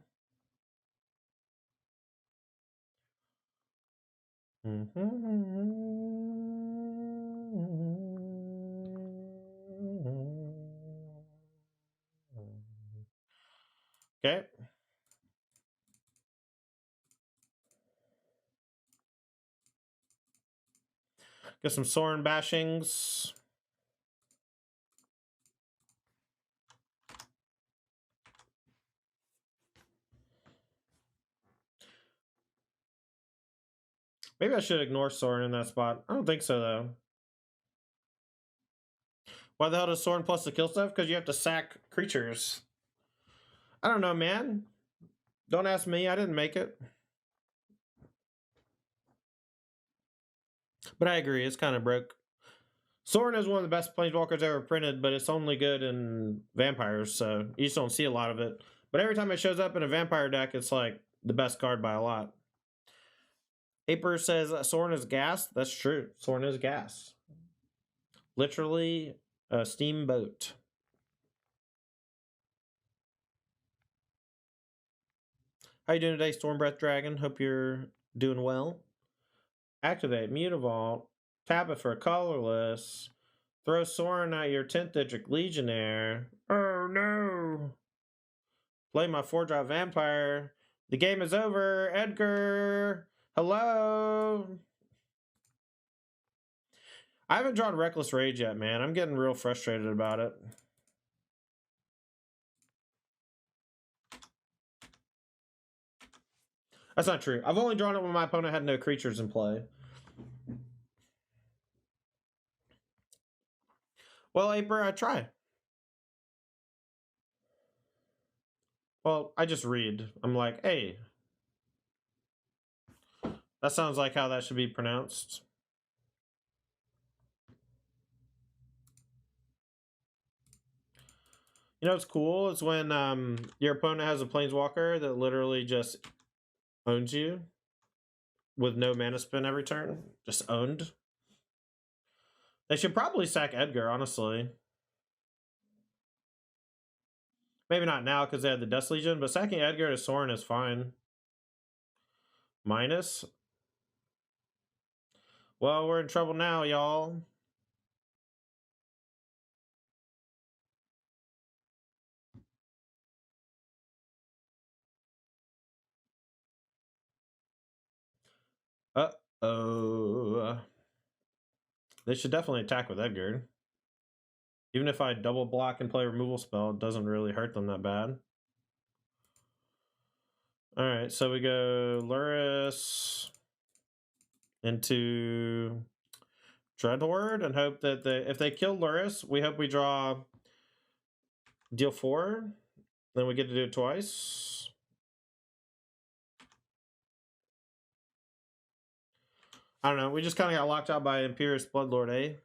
Okay. Get some Sorin bashings. Maybe I should ignore Soren in that spot. I don't think so, though. Why the hell does Soren plus the kill stuff? Because you have to sack creatures. I don't know, man. Don't ask me. I didn't make it. But I agree. It's kind of broke. Soren is one of the best planeswalkers ever printed, but it's only good in vampires, so you just don't see a lot of it. But every time it shows up in a vampire deck, it's like the best card by a lot. Aper says Soren is gas. That's true. Soren is gas. Literally a steamboat. How you doing today, Stormbreath Dragon? Hope you're doing well. Activate Mutavault. Tap it for a colorless. Throw Soren at your 10th district Legionnaire. Oh no! Play my 4-drop vampire. The game is over. Edgar! Hello! I haven't drawn Reckless Rage yet, man. I'm getting real frustrated about it. That's not true. I've only drawn it when my opponent had no creatures in play. Well, Aper, I try. Well, I just read. I'm like, hey. That sounds like how that should be pronounced. You know what's cool? It's when your opponent has a planeswalker that literally just owns you with no mana spin every turn. Just owned. They should probably sack Edgar, honestly. Maybe not now because they had the Dust Legion, but sacking Edgar to Soren is fine. Minus? Well, we're in trouble now, y'all. Uh-oh. They should definitely attack with Edgar. Even if I double block and play removal spell, it doesn't really hurt them that bad. Alright, so we go Luris into Dreadhorde and hope that if they kill Luris, we hope we draw deal 4. Then we get to do it twice. I don't know. We just kind of got locked out by Imperious Bloodlord, eh?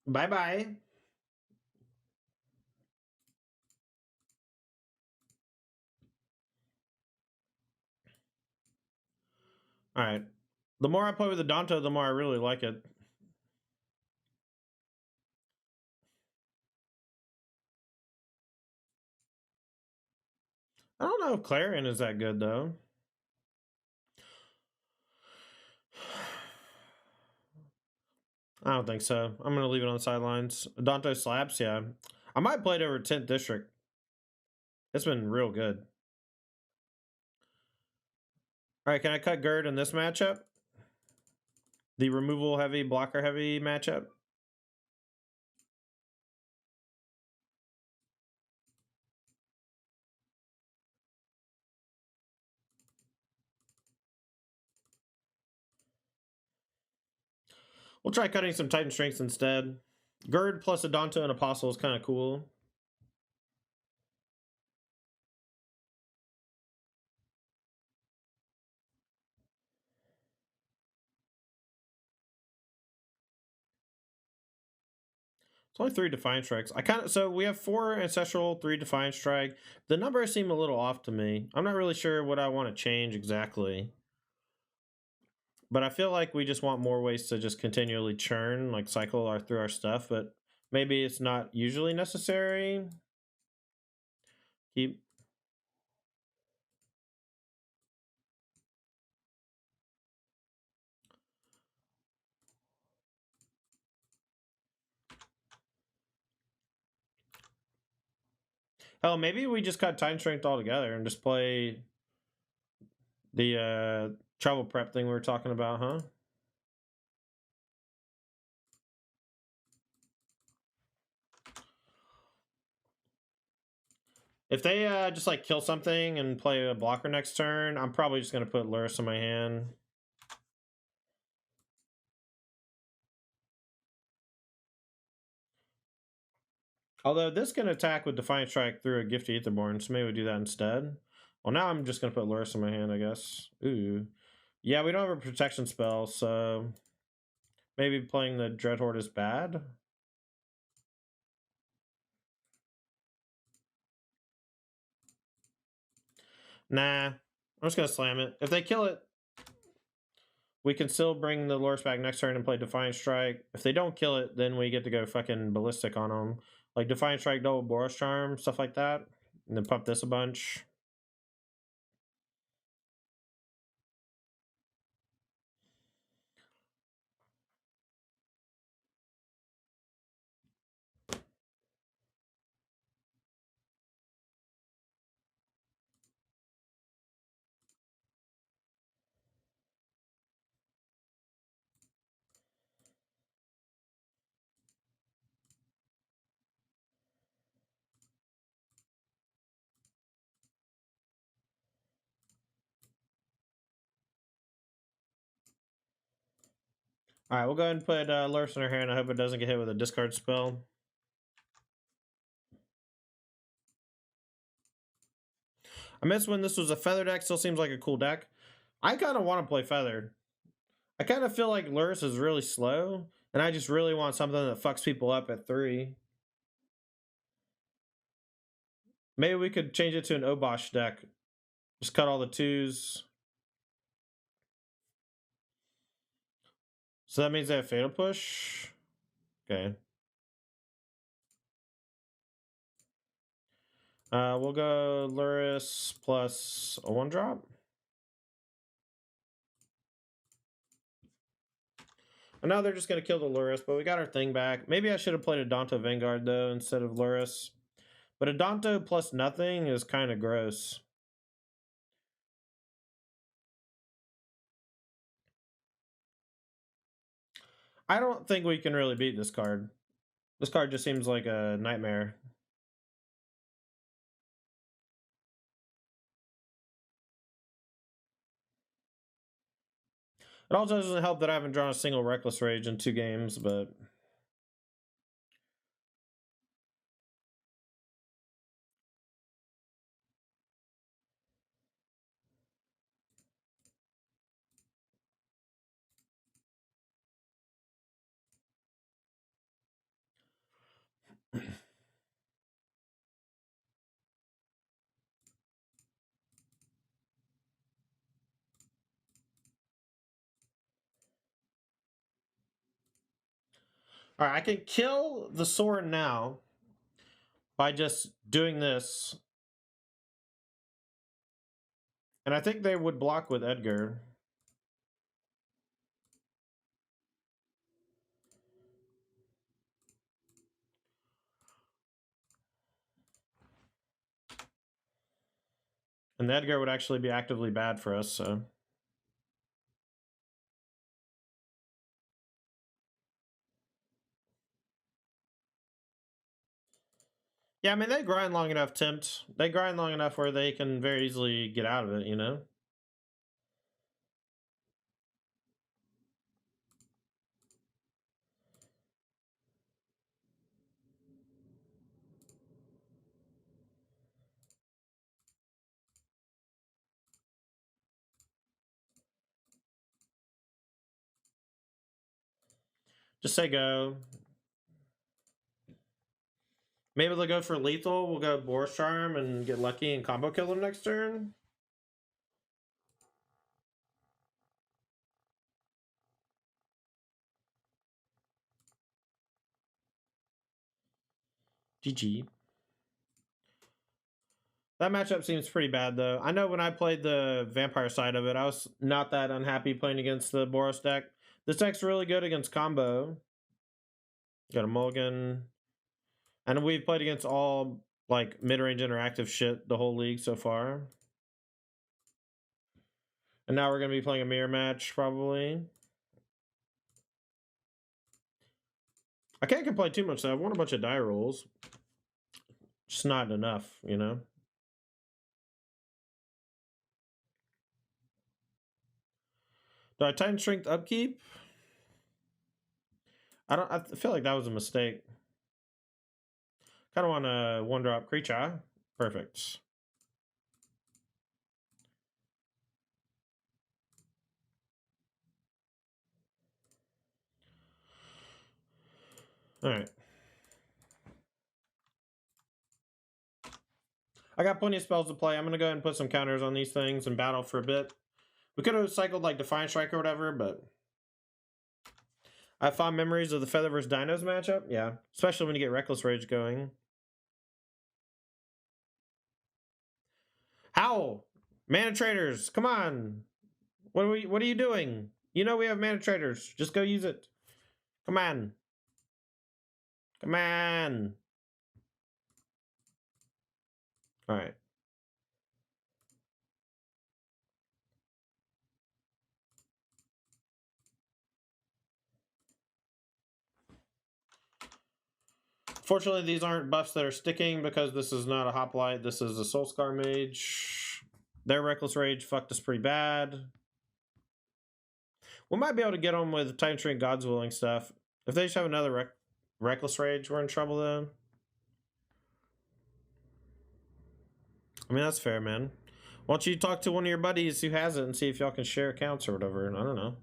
Bye-bye. Alright. The more I play with the Danto, the more I really like it. I don't know if Clarion is that good, though. I don't think so. I'm going to leave it on the sidelines. Danto slaps, yeah. I might play it over 10th District. It's been real good. Alright, can I cut Gerd in this matchup? The removal heavy, blocker heavy matchup? We'll try cutting some Titan Strengths instead. Gerd plus a Danto and Apostle is kind of cool. It's only 3 Defiant Strikes. So we have 4 Ancestral, 3 Defiant Strike. The numbers seem a little off to me. I'm not really sure what I want to change exactly. But I feel like we just want more ways to just continually churn, like cycle through our stuff, but maybe it's not usually necessary. Keep. Hell, maybe we just cut Time Strength altogether and just play the travel prep thing we were talking about, huh? If they just like kill something and play a blocker next turn, I'm probably just gonna put Lurrus in my hand. Although this can attack with Defiant Strike through a Gifty Aetherborn, so maybe we do that instead. Well, now I'm just gonna put Lurrus in my hand, I guess. Ooh. Yeah, we don't have a protection spell, so maybe playing the Dreadhorde is bad. Nah, I'm just gonna slam it. If they kill it, we can still bring the Lurrus back next turn and play Defiant Strike. If they don't kill it, then we get to go fucking ballistic on them. Like Defiant Strike, double Boros Charm, stuff like that. And then pump this a bunch. Alright, we'll go ahead and put Lurrus in her hand. I hope it doesn't get hit with a discard spell. I miss when this was a Feather deck. Still seems like a cool deck. I kind of want to play Feather. I kind of feel like Lurrus is really slow, and I just really want something that fucks people up at 3. Maybe we could change it to an Obosh deck. Just cut all the 2s. So that means they have Fatal Push? Okay. We'll go Lurrus plus a 1-drop. And now they're just going to kill the Lurrus, but we got our thing back. Maybe I should have played a Danto Vanguard, though, instead of Lurrus. But a Danto plus nothing is kind of gross. I don't think we can really beat this card. This card just seems like a nightmare. It also doesn't help that I haven't drawn a single Reckless Rage in 2 games, but... Alright, I can kill the sword now by just doing this. And I think they would block with Edgar. And the Edgar would actually be actively bad for us, so... Yeah, I mean, they grind long enough, Tempt. They grind long enough where they can very easily get out of it, you know? Just say go. Maybe they'll go for lethal. We'll go Boros Charm and get lucky and combo kill them next turn. GG. That matchup seems pretty bad, though. I know when I played the vampire side of it, I was not that unhappy playing against the Boros deck. This deck's really good against combo. Got a mulligan. And we've played against all, like, mid-range interactive shit the whole league so far. And now we're going to be playing a mirror match, probably. I can't complain too much, though. I've won a bunch of die rolls. Just not enough, you know? Do I Titan Strength upkeep? I feel like that was a mistake. Kind of want a 1-drop creature. Perfect. Alright. I got plenty of spells to play. I'm going to go ahead and put some counters on these things and battle for a bit. We could have cycled like Defiant Strike or whatever, but I have fond memories of the Feather vs. Dinos matchup. Yeah, especially when you get Reckless Rage going. Howl! Mana Traders, come on! What are you doing? You know we have Mana Traders. Just go use it. Come on. Come on. Alright. Fortunately, these aren't buffs that are sticking because this is not a Hoplite. This is a Soulscar Mage. Their Reckless Rage fucked us pretty bad. We might be able to get them with Titan Strength God's Willing stuff. If they just have another Reckless Rage, we're in trouble then. I mean, that's fair, man. Why don't you talk to one of your buddies who has it and see if y'all can share accounts or whatever? I don't know.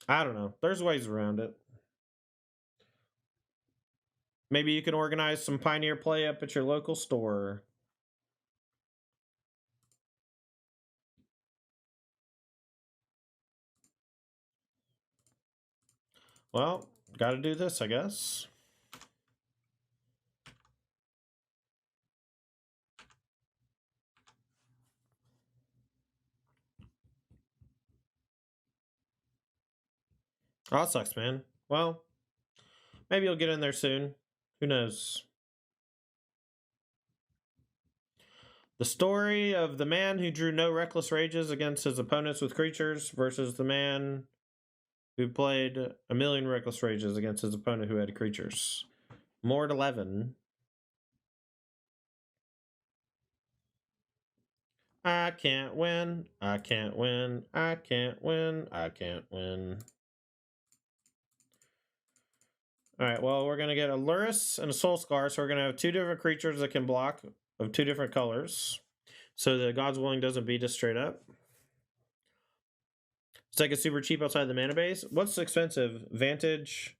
I don't know. There's ways around it. Maybe you can organize some Pioneer play up at your local store. Well, gotta do this, I guess. Oh, that sucks, man. Well, maybe you'll get in there soon. Who knows? The story of the man who drew no reckless rages against his opponents with creatures versus the man who played a million reckless rages against his opponent who had creatures. Mort 11. I can't win. I can't win. I can't win. I can't win. Alright, well, we're going to get a Luris and a Soul Scar, so we're going to have two different creatures that can block of two different colors. So the God's Willing doesn't beat us straight up. It's like a super cheap outside the mana base. What's expensive? Vantage.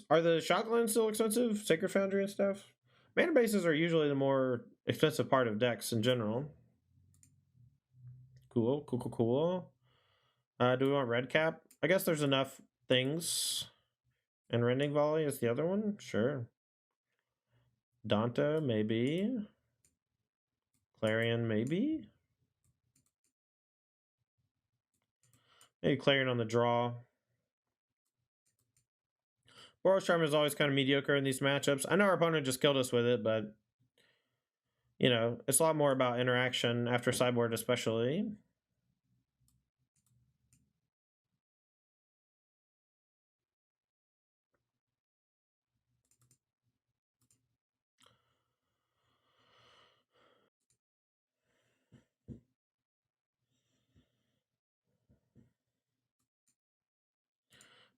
Are the shotguns still expensive? Sacred Foundry and stuff? Mana bases are usually the more expensive part of decks in general. Cool. Do we want red cap? I guess there's enough things. And Rending Volley is the other one? Sure. Danta, maybe. Clarion, maybe. Maybe Clarion on the draw. Boros Charm is always kind of mediocre in these matchups. I know our opponent just killed us with it, but you know, it's a lot more about interaction after sideboard especially.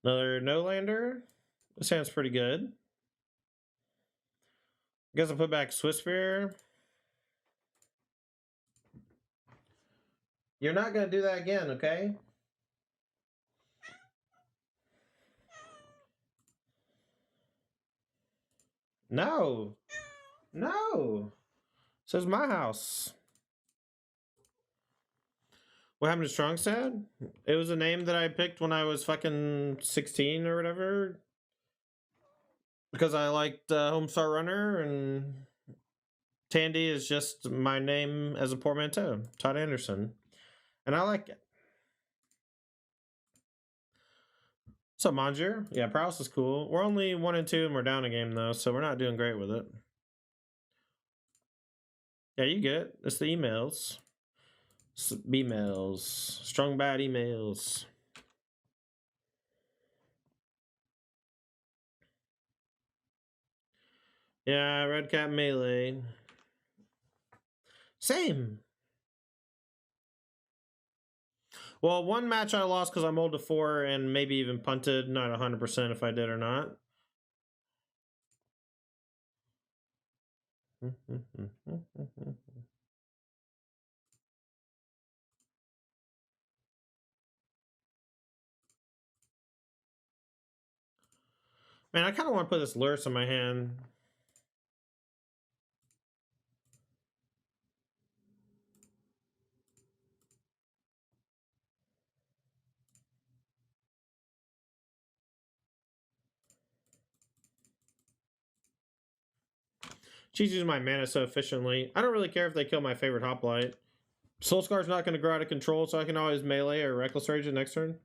Another no-lander. This sounds pretty good. I guess I'll put back Swiss Spear. You're not going to do that again, okay? No. No. This is my house. What happened to Strongstad? It was a name that I picked when I was fucking 16 or whatever. Because I liked Homestar Runner, and Tandy is just my name as a portmanteau. Todd Anderson. And I like it. What's up, Manjir? Yeah, Prowess is cool. We're only 1 and 2 and we're down a game though, so we're not doing great with it. Yeah, you get it. It's the emails. B-mails. Strong bad emails. Yeah, Red Cap Melee. Same. Well, one match I lost because I mulled to 4 and maybe even punted. Not 100% if I did or not. Man, I kind of want to put this Lurus in my hand. She's using my mana so efficiently. I don't really care if they kill my favorite hoplite. Soulscar's not going to grow out of control, so I can always melee or Reckless Rage it next turn.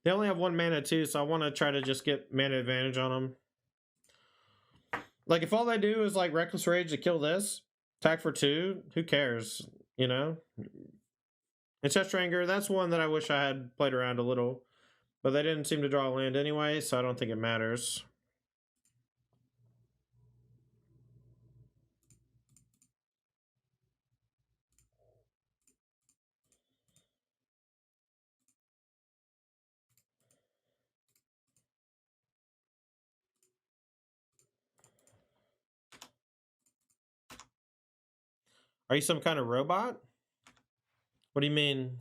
They only have 1 mana too, so I want to try to just get mana advantage on them. Like, if all they do is, like, Reckless Rage to kill this, attack for 2, who cares, you know? Ancestral Anger, that's one that I wish I had played around a little. But they didn't seem to draw land anyway, so I don't think it matters. Are you some kind of robot? What do you mean?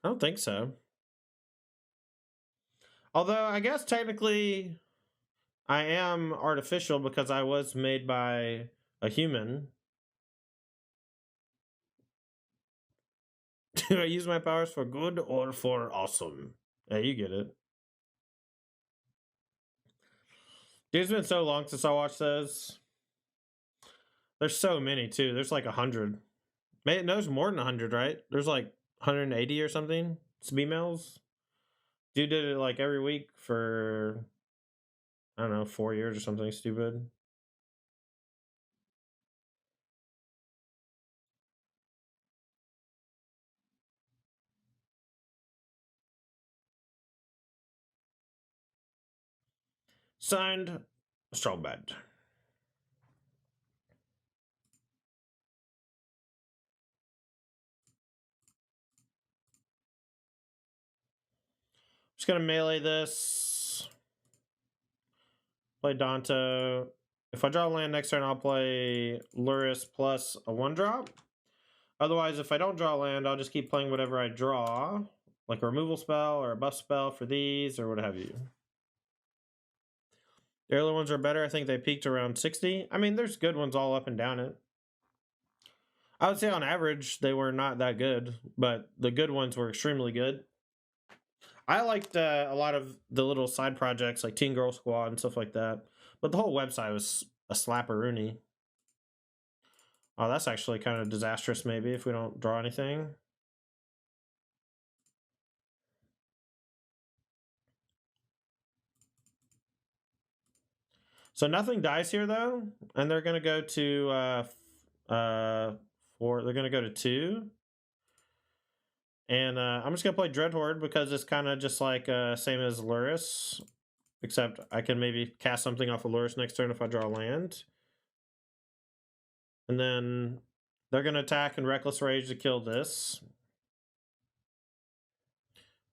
I don't think so. Although, I guess technically I am artificial because I was made by a human. Do I use my powers for good or for awesome? Yeah, you get it. Dude, it's been so long since I watched those. There's so many too. There's like 100. No, there's more than 100, right? There's like 180 or something. It's females. Dude did it like every week for, I don't know, 4 years or something stupid. Signed, Strong Bad. Just gonna melee this. Play Danto. If I draw land next turn, I'll play Lurus plus a 1-drop. Otherwise, if I don't draw land, I'll just keep playing whatever I draw, like a removal spell or a buff spell for these or what have you. The early ones are better. I think they peaked around 60. I mean, there's good ones all up and down it. I would say on average, they were not that good, but the good ones were extremely good. I liked a lot of the little side projects like Teen Girl Squad and stuff like that. But the whole website was a slapperoonie. Oh, that's actually kind of disastrous maybe if we don't draw anything. So nothing dies here though, and they're gonna go to 4. They're gonna go to 2. And I'm just gonna play Dreadhorde because it's kind of just like same as Lurus, except I can maybe cast something off of Lurus next turn if I draw land. And then they're gonna attack and Reckless Rage to kill this.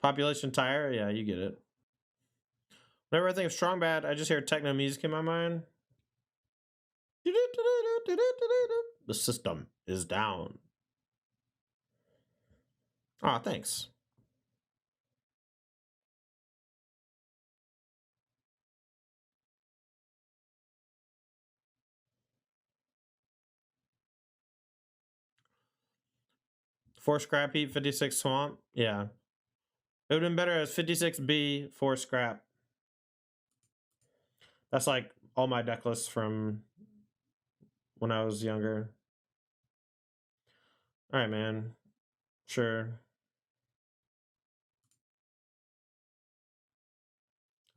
Population Tire, yeah, you get it. Whenever I think of Strong Bad, I just hear techno music in my mind. The system is down. Ah, thanks. Four Scrap Heap, 56 Swamp. Yeah. It would have been better as 56B, 4 Scrap. That's like all my deck lists from when I was younger. Alright, man. Sure.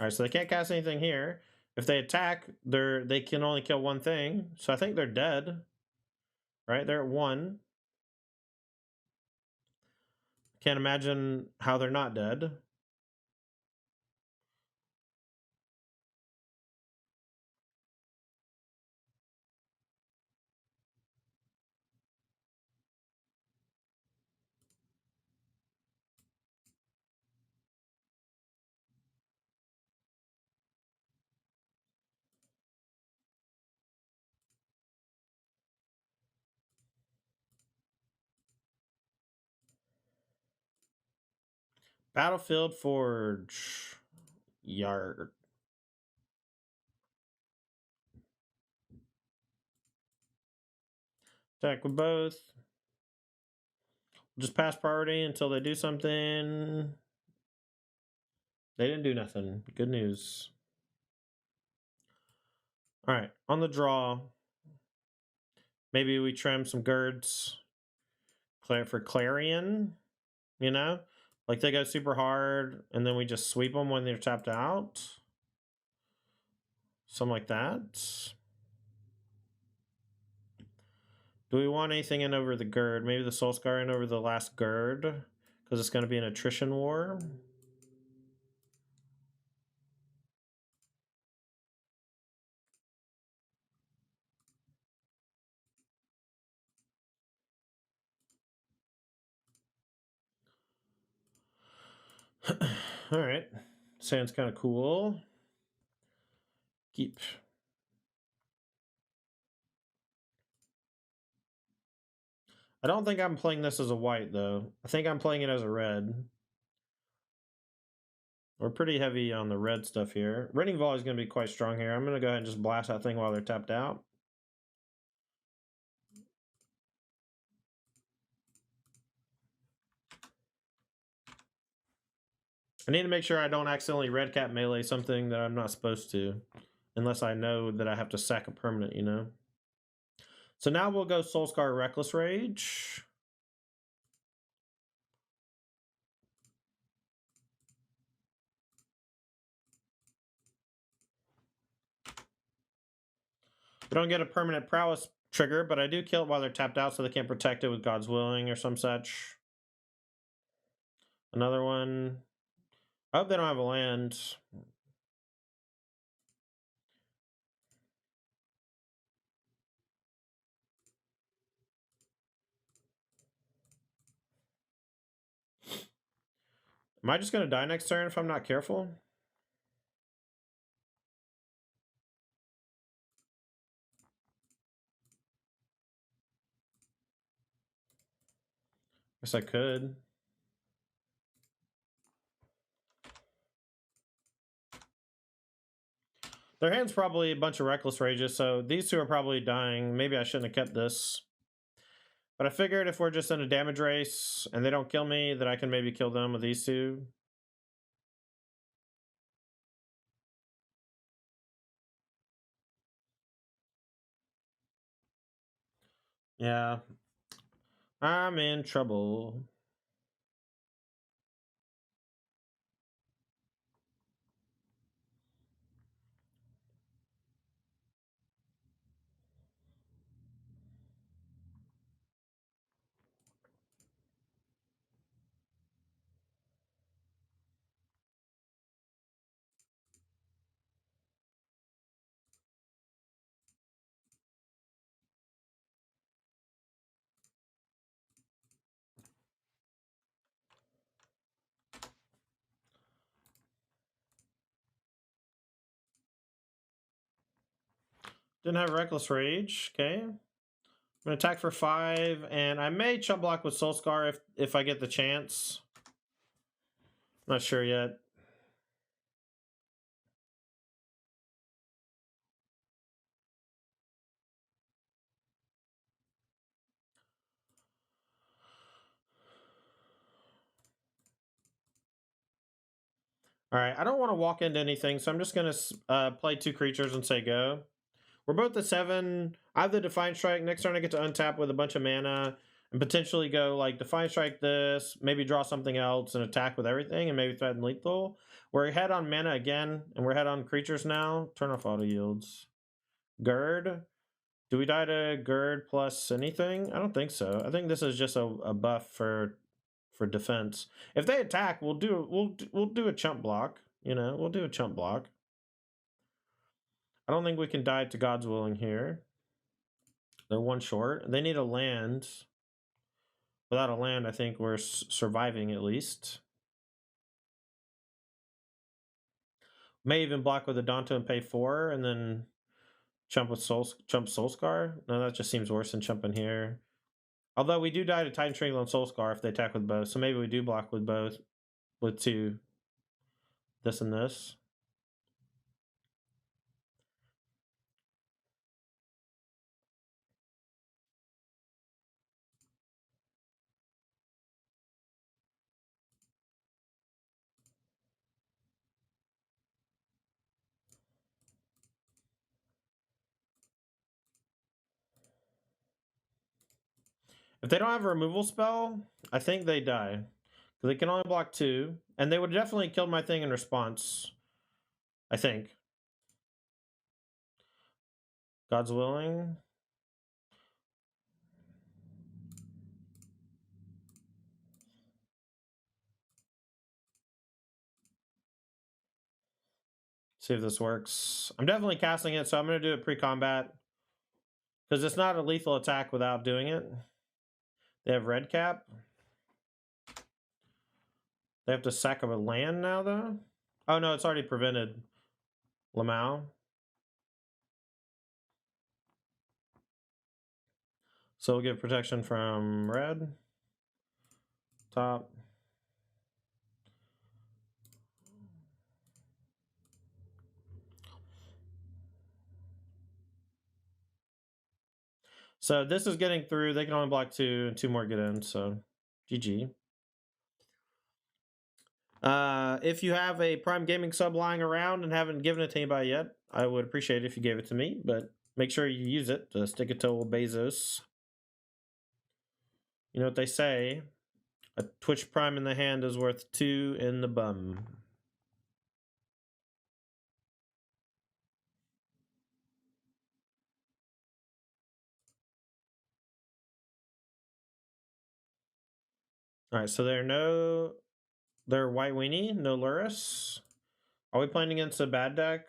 Alright, so they can't cast anything here. If they attack, they can only kill one thing. So I think they're dead. Right? They're at 1. Can't imagine how they're not dead. Battlefield Forge. Yard. Attack with both. Just pass priority until they do something. They didn't do nothing. Good news. All right, on the draw. Maybe we trim some girds for Clarion, you know? Like they go super hard and then we just sweep them when they're tapped out. Something like that. Do we want anything in over the gird? Maybe the Soul Scar in over the last gird? Because it's going to be an attrition war. All right. Sounds kind of cool. Keep. I don't think I'm playing this as a white, though. I think I'm playing it as a red. We're pretty heavy on the red stuff here. Rending Volley is going to be quite strong here. I'm going to go ahead and just blast that thing while they're tapped out. I need to make sure I don't accidentally red cap melee something that I'm not supposed to. Unless I know that I have to sack a permanent, you know? So now we'll go Soulscar Reckless Rage. We don't get a permanent prowess trigger, but I do kill it while they're tapped out so they can't protect it with God's Willing or some such. Another one. I hope they don't have a land. Am I just going to die next turn if I'm not careful? Guess I could. Their hand's probably a bunch of Reckless Rages, so these two are probably dying. Maybe I shouldn't have kept this. But I figured if we're just in a damage race and they don't kill me, that I can maybe kill them with these two. Yeah. I'm in trouble. Didn't have Reckless Rage. Okay. I'm gonna attack for 5, and I may chump block with Soul Scar if I get the chance. Not sure yet. All right, I don't want to walk into anything, so I'm just gonna play 2 creatures and say go. We're both at 7. I have the Defiant Strike. Next turn I get to untap with a bunch of mana and potentially go like Defiant Strike this, maybe draw something else and attack with everything and maybe threaten lethal. We're ahead on mana again, and we're ahead on creatures now. Turn off auto yields. Gird. Do we die to Gird plus anything? I don't think so. I think this is just a buff for defense. If they attack, we'll do a chump block. You know, we'll do a chump block. I don't think we can die to God's Willing here. They're 1 short. They need a land. Without a land, I think we're surviving at least. May even block with a Danto and pay 4, and then chump Soulscar. No, that just seems worse than chumping here. Although we do die to Titan Strangle and Soulscar if they attack with both, so maybe we do block with both. with 2. This and this. If they don't have a removal spell, I think they die. Because they can only block 2. And they would definitely kill my thing in response. I think. God's willing. See if this works. I'm definitely casting it, so I'm going to do it pre-combat. Because it's not a lethal attack without doing it. They have red cap. They have to sack a land now, though? Oh, no, it's already prevented. Lamau. So we'll get protection from red. Top. So this is getting through. They can only block 2, and 2 more get in, so GG. If you have a Prime Gaming sub lying around and haven't given it to anybody yet, I would appreciate it if you gave it to me, but make sure you use it to stick it to old Bezos. You know what they say, a Twitch Prime in the hand is worth 2 in the bum. Alright, so they're White Weenie, no Luris. Are we playing against a bad deck?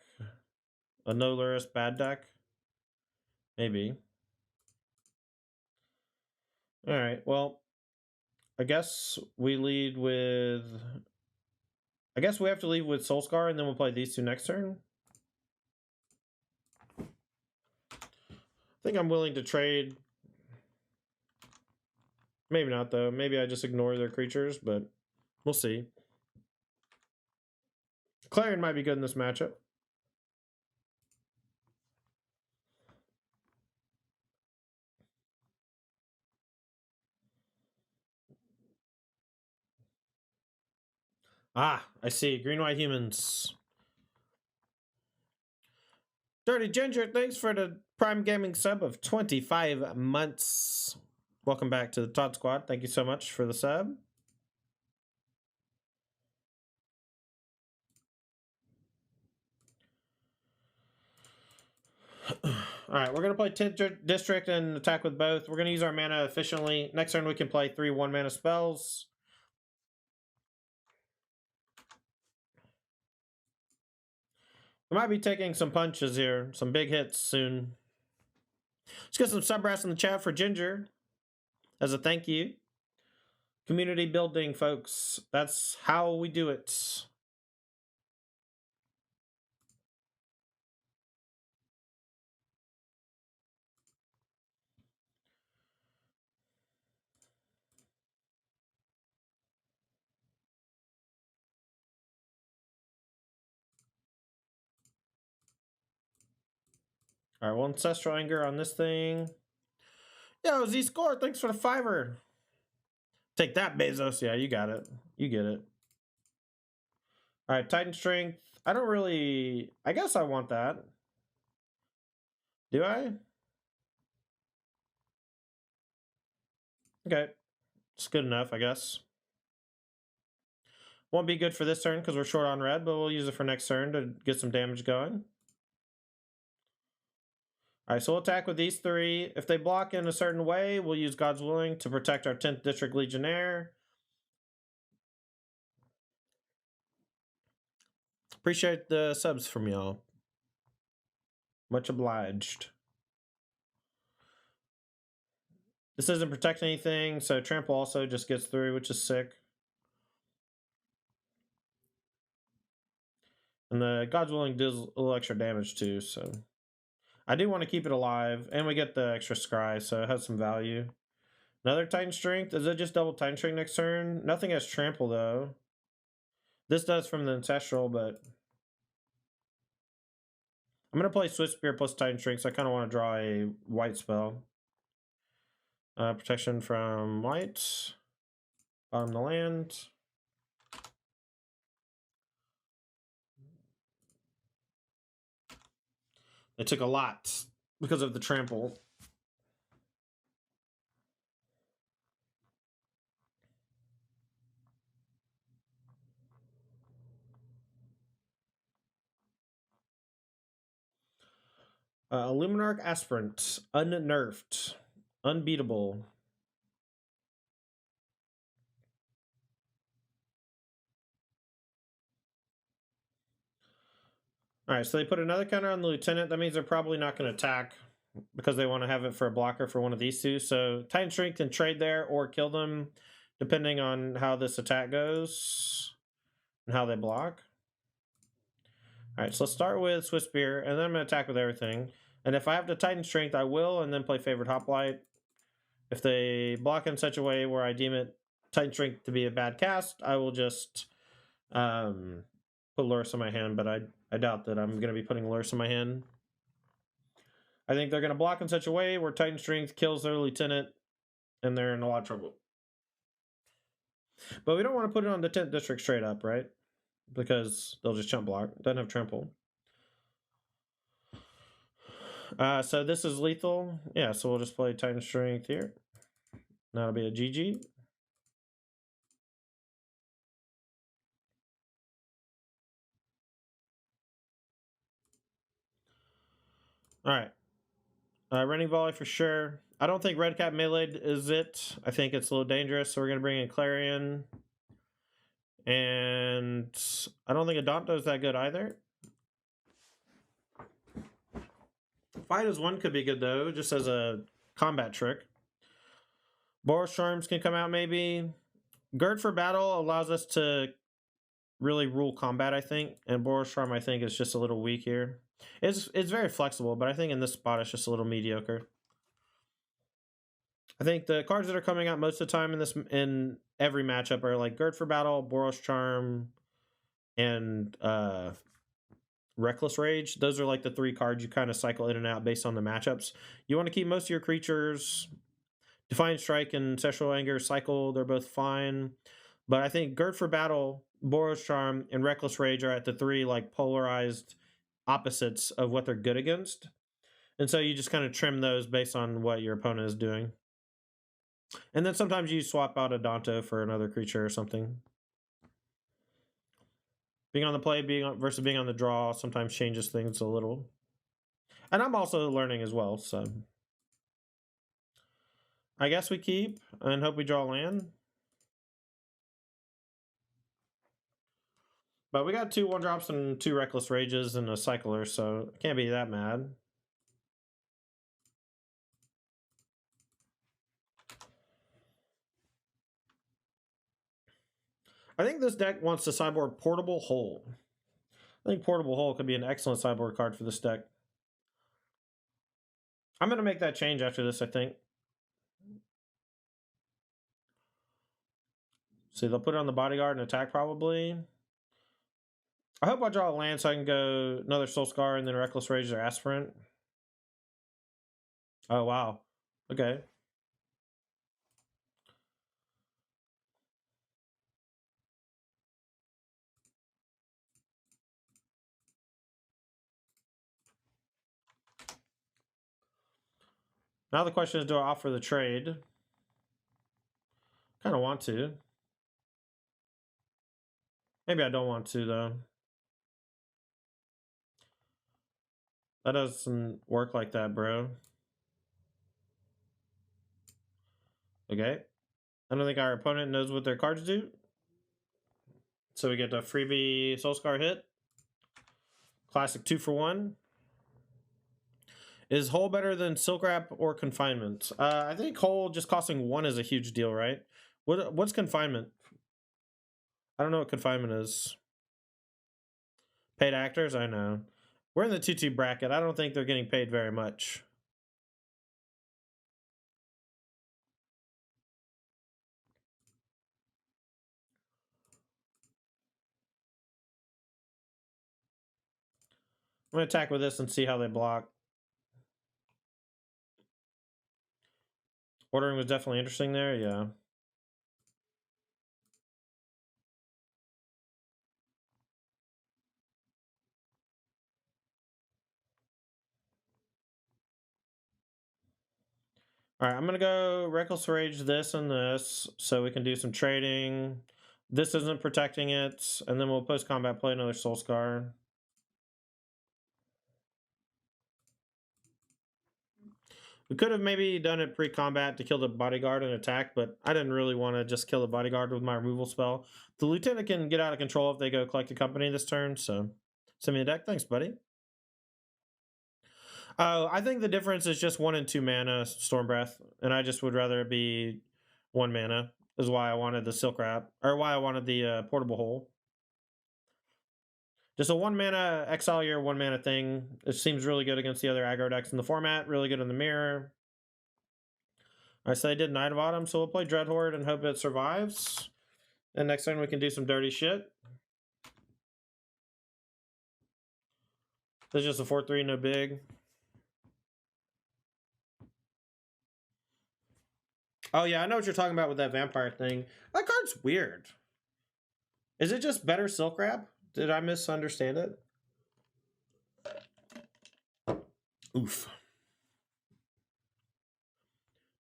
A no Luris bad deck? Maybe. Alright, well, I guess we lead with... I guess we have to lead with Soulscar, and then we'll play these 2 next turn. I think I'm willing to trade. Maybe not, though. Maybe I just ignore their creatures, but we'll see. Clarion might be good in this matchup. Ah, I see. Green-white humans. Dirty Ginger, thanks for the Prime Gaming sub of 25 months. Welcome back to the Todd Squad. Thank you so much for the sub. Alright, we're going to play 10th District and attack with both. We're going to use our mana efficiently. Next turn we can play 3 1-mana spells. We might be taking some punches here. Some big hits soon. Let's get some sub-brass in the chat for Ginger. As a thank you. Community building, folks. That's how we do it. Alright, well, Ancestral Anger on this thing. Yo, Z-Score, thanks for the $5. Take that, Bezos. Yeah, you got it. You get it. Alright, Titan Strength. I don't really... I guess I want that. Do I? Okay. It's good enough, I guess. Won't be good for this turn because we're short on red, but we'll use it for next turn to get some damage going. Alright, so we'll attack with these 3. If they block in a certain way, we'll use God's Willing to protect our 10th District Legionnaire. Appreciate the subs from y'all. Much obliged. This doesn't protect anything, so Trample also just gets through, which is sick. And the God's Willing does a little extra damage too, so... I do want to keep it alive, and we get the extra scry, so it has some value. Another Titan Strength. Is it just double Titan Strength next turn? Nothing has Trample, though. This does from the Ancestral, but I'm going to play Swift Spear plus Titan Shrink, so I kind of want to draw a white spell. Protection from white. Bottom the land. It took a lot because of the trample. Luminarch Aspirant. Unnerfed. Unbeatable. Alright, so they put another counter on the Lieutenant. That means they're probably not going to attack because they want to have it for a blocker for one of these two. So Titan Strength can trade there or kill them depending on how this attack goes and how they block. Alright, so let's start with Swiss Spear, and then I'm going to attack with everything. And if I have to Titan Strength, I will, and then play Favored Hoplite. If they block in such a way where I deem it Titan Strength to be a bad cast, I will just put Lurrus in my hand, but I doubt that I'm going to be putting Lurrus in my hand. I think they're going to block in such a way where Titan Strength kills their Lieutenant, and they're in a lot of trouble. But we don't want to put it on the 10th District straight up, right? Because they'll just chump block. Doesn't have trample. So this is lethal. Yeah, so we'll just play Titan Strength here. That'll be a GG. Alright. Running volley for sure. I don't think Red Cap melee is it. I think it's a little dangerous, so we're going to bring in Clarion. And I don't think Adonto is that good either. Fight as one could be good though, just as a combat trick. Boros Charms can come out maybe. Gird for Battle allows us to really rule combat, I think. And Boros Charm, I think, is just a little weak here. It's very flexible, but I think in this spot it's just a little mediocre. I think the cards that are coming out most of the time in every matchup are like Gird for Battle, Boros Charm, and Reckless Rage. Those are like the three cards you kind of cycle in and out based on the matchups. You want to keep most of your creatures. Defiant Strike and Sexual Anger cycle, they're both fine. But I think Gird for Battle, Boros Charm, and Reckless Rage are at the three like polarized opposites of what they're good against. And so you just kind of trim those based on what your opponent is doing. And then sometimes you swap out a Adonto for another creature or something. Being on the play versus being on the draw sometimes changes things a little. And I'm also learning as well, so I guess we keep and hope we draw land. But we got 2 1-drops and 2 Reckless Rages and a Cycler, so I can't be that mad. I think this deck wants to sideboard Portable Hole. I think Portable Hole could be an excellent sideboard card for this deck. I'm going to make that change after this, I think. See, they'll put it on the Bodyguard and attack probably. I hope I draw a land so I can go another Soul Scar and then Reckless Rage or Aspirant. Oh, wow. Okay. Now the question is, do I offer the trade? Kind of want to. Maybe I don't want to, though. That doesn't work like that, bro. Okay. I don't think our opponent knows what their cards do. So we get a freebie Soul Scar hit. Classic 2 for 1. Is Hole better than Silk Wrap or Confinement? I think Hole just costing 1 is a huge deal, right? What's Confinement? I don't know what Confinement is. Paid actors? I know. We're in the 2-2 bracket. I don't think they're getting paid very much. I'm going to attack with this and see how they block. Ordering was definitely interesting there, yeah. Alright, I'm going to go Reckless Rage this and this, so we can do some trading. This isn't protecting it, and then we'll post-combat play another Soul Scar. We could have maybe done it pre-combat to kill the bodyguard and attack, but I didn't really want to just kill the bodyguard with my removal spell. The lieutenant can get out of control if they go collect a company this turn, so send me a deck. Thanks, buddy. Oh, I think the difference is just 1 and 2 mana Storm Breath, and I just would rather it be 1 mana. Is why I wanted the Silk Wrap, or why I wanted the Portable Hole. Just a 1 mana exile your 1 mana thing. It seems really good against the other aggro decks in the format. Really good in the mirror. Alright, so they did Night of Autumn, so we'll play Dreadhorde and hope it survives. And next turn we can do some dirty shit. This is just a 4-3, no big. Oh yeah, I know what you're talking about with that vampire thing. That card's weird. Is it just better Silk Wrap? Did I misunderstand it? Oof.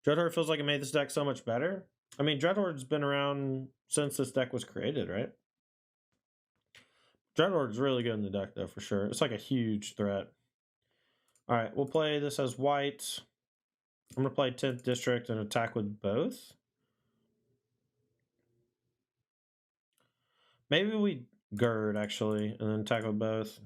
Dreadhorde feels like it made this deck so much better. I mean, Dreadhorde's been around since this deck was created, right? Dreadhorde's really good in the deck, though, for sure. It's like a huge threat. All right, we'll play this as white. I'm going to play 10th District and attack with both. Maybe we gird, actually, and then attack with both.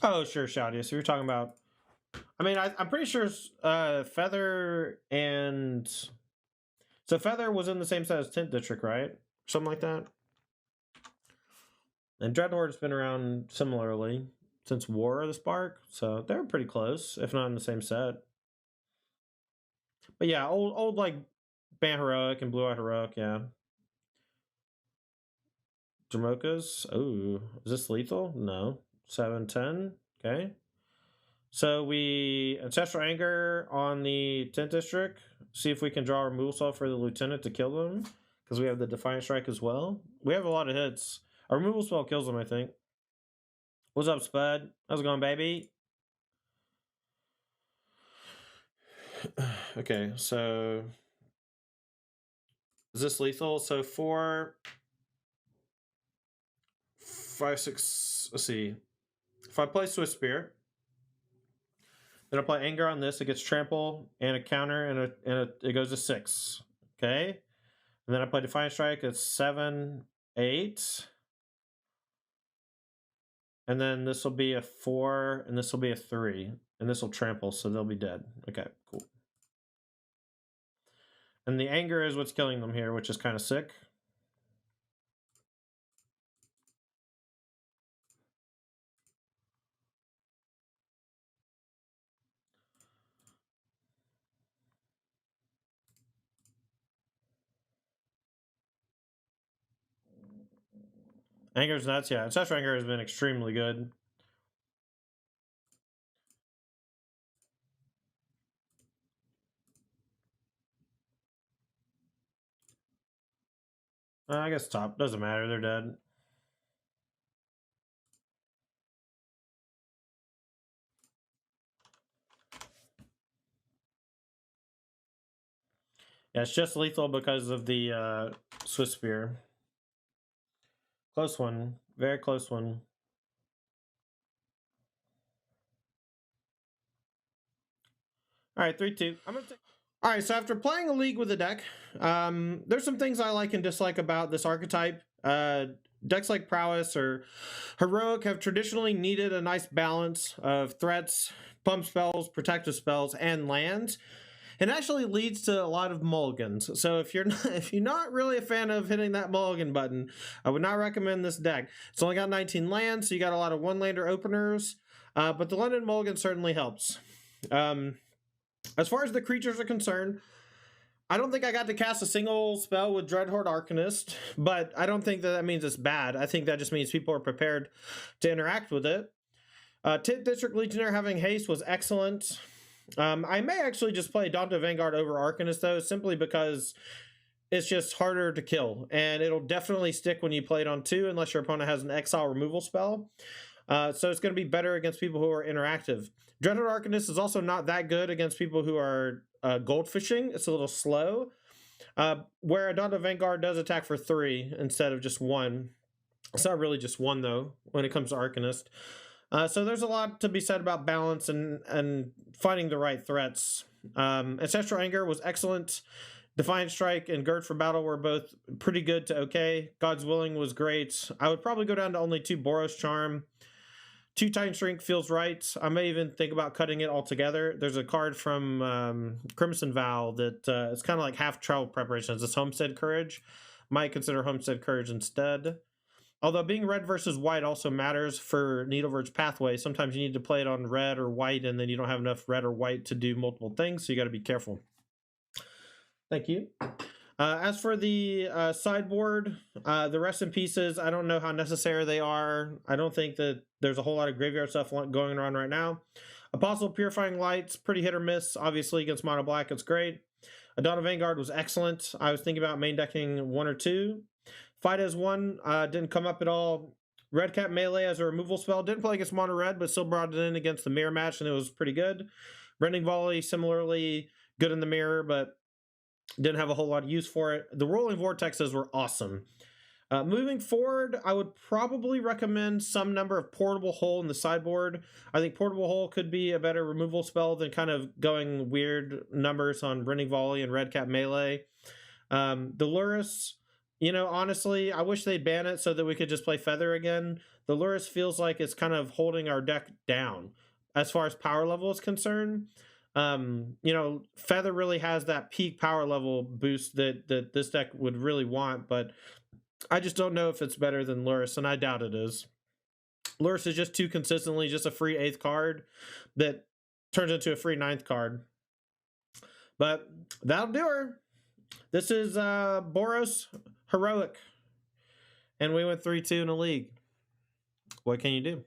Oh, sure, Shouty. So you're talking about... I mean, I'm pretty sure Feather and... So Feather was in the same set as 10th District, right? Something like that. And Dreadhorde's been around similarly since War of the Spark, so they're pretty close, if not in the same set. But yeah, old like Ban Heroic and Blue Eye Heroic, yeah. Dramokas. Oh, is this lethal? No. 7-10. Okay. So we Ancestral Anger on the 10th District. See if we can draw a removal spell for the Lieutenant to kill them. Because we have the Defiant Strike as well. We have a lot of hits. Our removal spell kills them, I think. What's up, Spud? How's it going, baby? Okay, so... Is this lethal? So 4... 5, 6... Let's see. If I play Swift Spear... Then I play Anger on this. It gets Trample and a counter, and it goes to 6. Okay? And then I play Defiant Strike. It's 7, 8... And then this will be a 4, and this will be a 3. And this will trample, so they'll be dead. Okay, cool. And the anger is what's killing them here, which is kind of sick. Anger's nuts, yeah. Ancestral Anger has been extremely good. I guess top. Doesn't matter, they're dead. Yeah, it's just lethal because of the Swiss Spear. Close one. Very close one. Alright, 3-2. I'm gonna take... Alright, so after playing a league with a deck, there's some things I like and dislike about this archetype. Decks like Prowess or Heroic have traditionally needed a nice balance of threats, pump spells, protective spells, and lands. It actually leads to a lot of mulligans. So if you're not really a fan of hitting that mulligan button, I would not recommend this deck. It's only got 19 lands, so you got a lot of one-lander openers, but the London mulligan certainly helps. As far as the creatures are concerned, I don't think I got to cast a single spell with Dreadhorde Arcanist, but I don't think that means it's bad. I think that just means people are prepared to interact with it. 10th District Legionnaire having haste was excellent. I may actually just play Daunted Vanguard over Arcanist, though, simply because it's just harder to kill, and it'll definitely stick when you play it on 2, unless your opponent has an exile removal spell. So it's going to be better against people who are interactive. Dreadhorde Arcanist is also not that good against people who are goldfishing. It's a little slow. Where a Daunted Vanguard does attack for 3 instead of just 1. It's not really just 1, though, when it comes to Arcanist. So there's a lot to be said about balance and finding the right threats. Ancestral Anger was excellent. Defiant Strike and Gird for Battle were both pretty good to okay. God's Willing was great. I would probably go down to only 2 Boros Charm. 2 Titan Shrink feels right. I may even think about cutting it altogether. There's a card from Crimson Vow that it's kind of like half travel preparations. It's Homestead Courage. Might consider Homestead Courage instead. Although being red versus white also matters for Needleverge Pathway. Sometimes you need to play it on red or white, and then you don't have enough red or white to do multiple things, so you got to be careful. Thank you. As for the sideboard, the rest in pieces, I don't know how necessary they are. I don't think that there's a whole lot of graveyard stuff going on right now. Apostle Purifying Light's pretty hit or miss. Obviously, against Mono Black, it's great. Dawn of Vanguard was excellent. I was thinking about main decking 1 or 2. Fight as 1 didn't come up at all. Red Cap Melee as a removal spell. Didn't play against Mono Red, but still brought it in against the mirror match, and it was pretty good. Rending Volley, similarly good in the mirror, but didn't have a whole lot of use for it. The Rolling Vortexes were awesome. Moving forward, I would probably recommend some number of Portable Hole in the sideboard. I think Portable Hole could be a better removal spell than kind of going weird numbers on Rending Volley and Red Cap Melee. The Lurrus, you know, honestly, I wish they'd ban it so that we could just play Feather again. The Lurrus feels like it's kind of holding our deck down as far as power level is concerned. You know, Feather really has that peak power level boost that this deck would really want, but I just don't know if it's better than Lurrus, and I doubt it is. Lurrus is just too consistently just a free 8th card that turns into a free 9th card. But that'll do her. This is Boros Heroic, and we went 3-2 in a league. What can you do?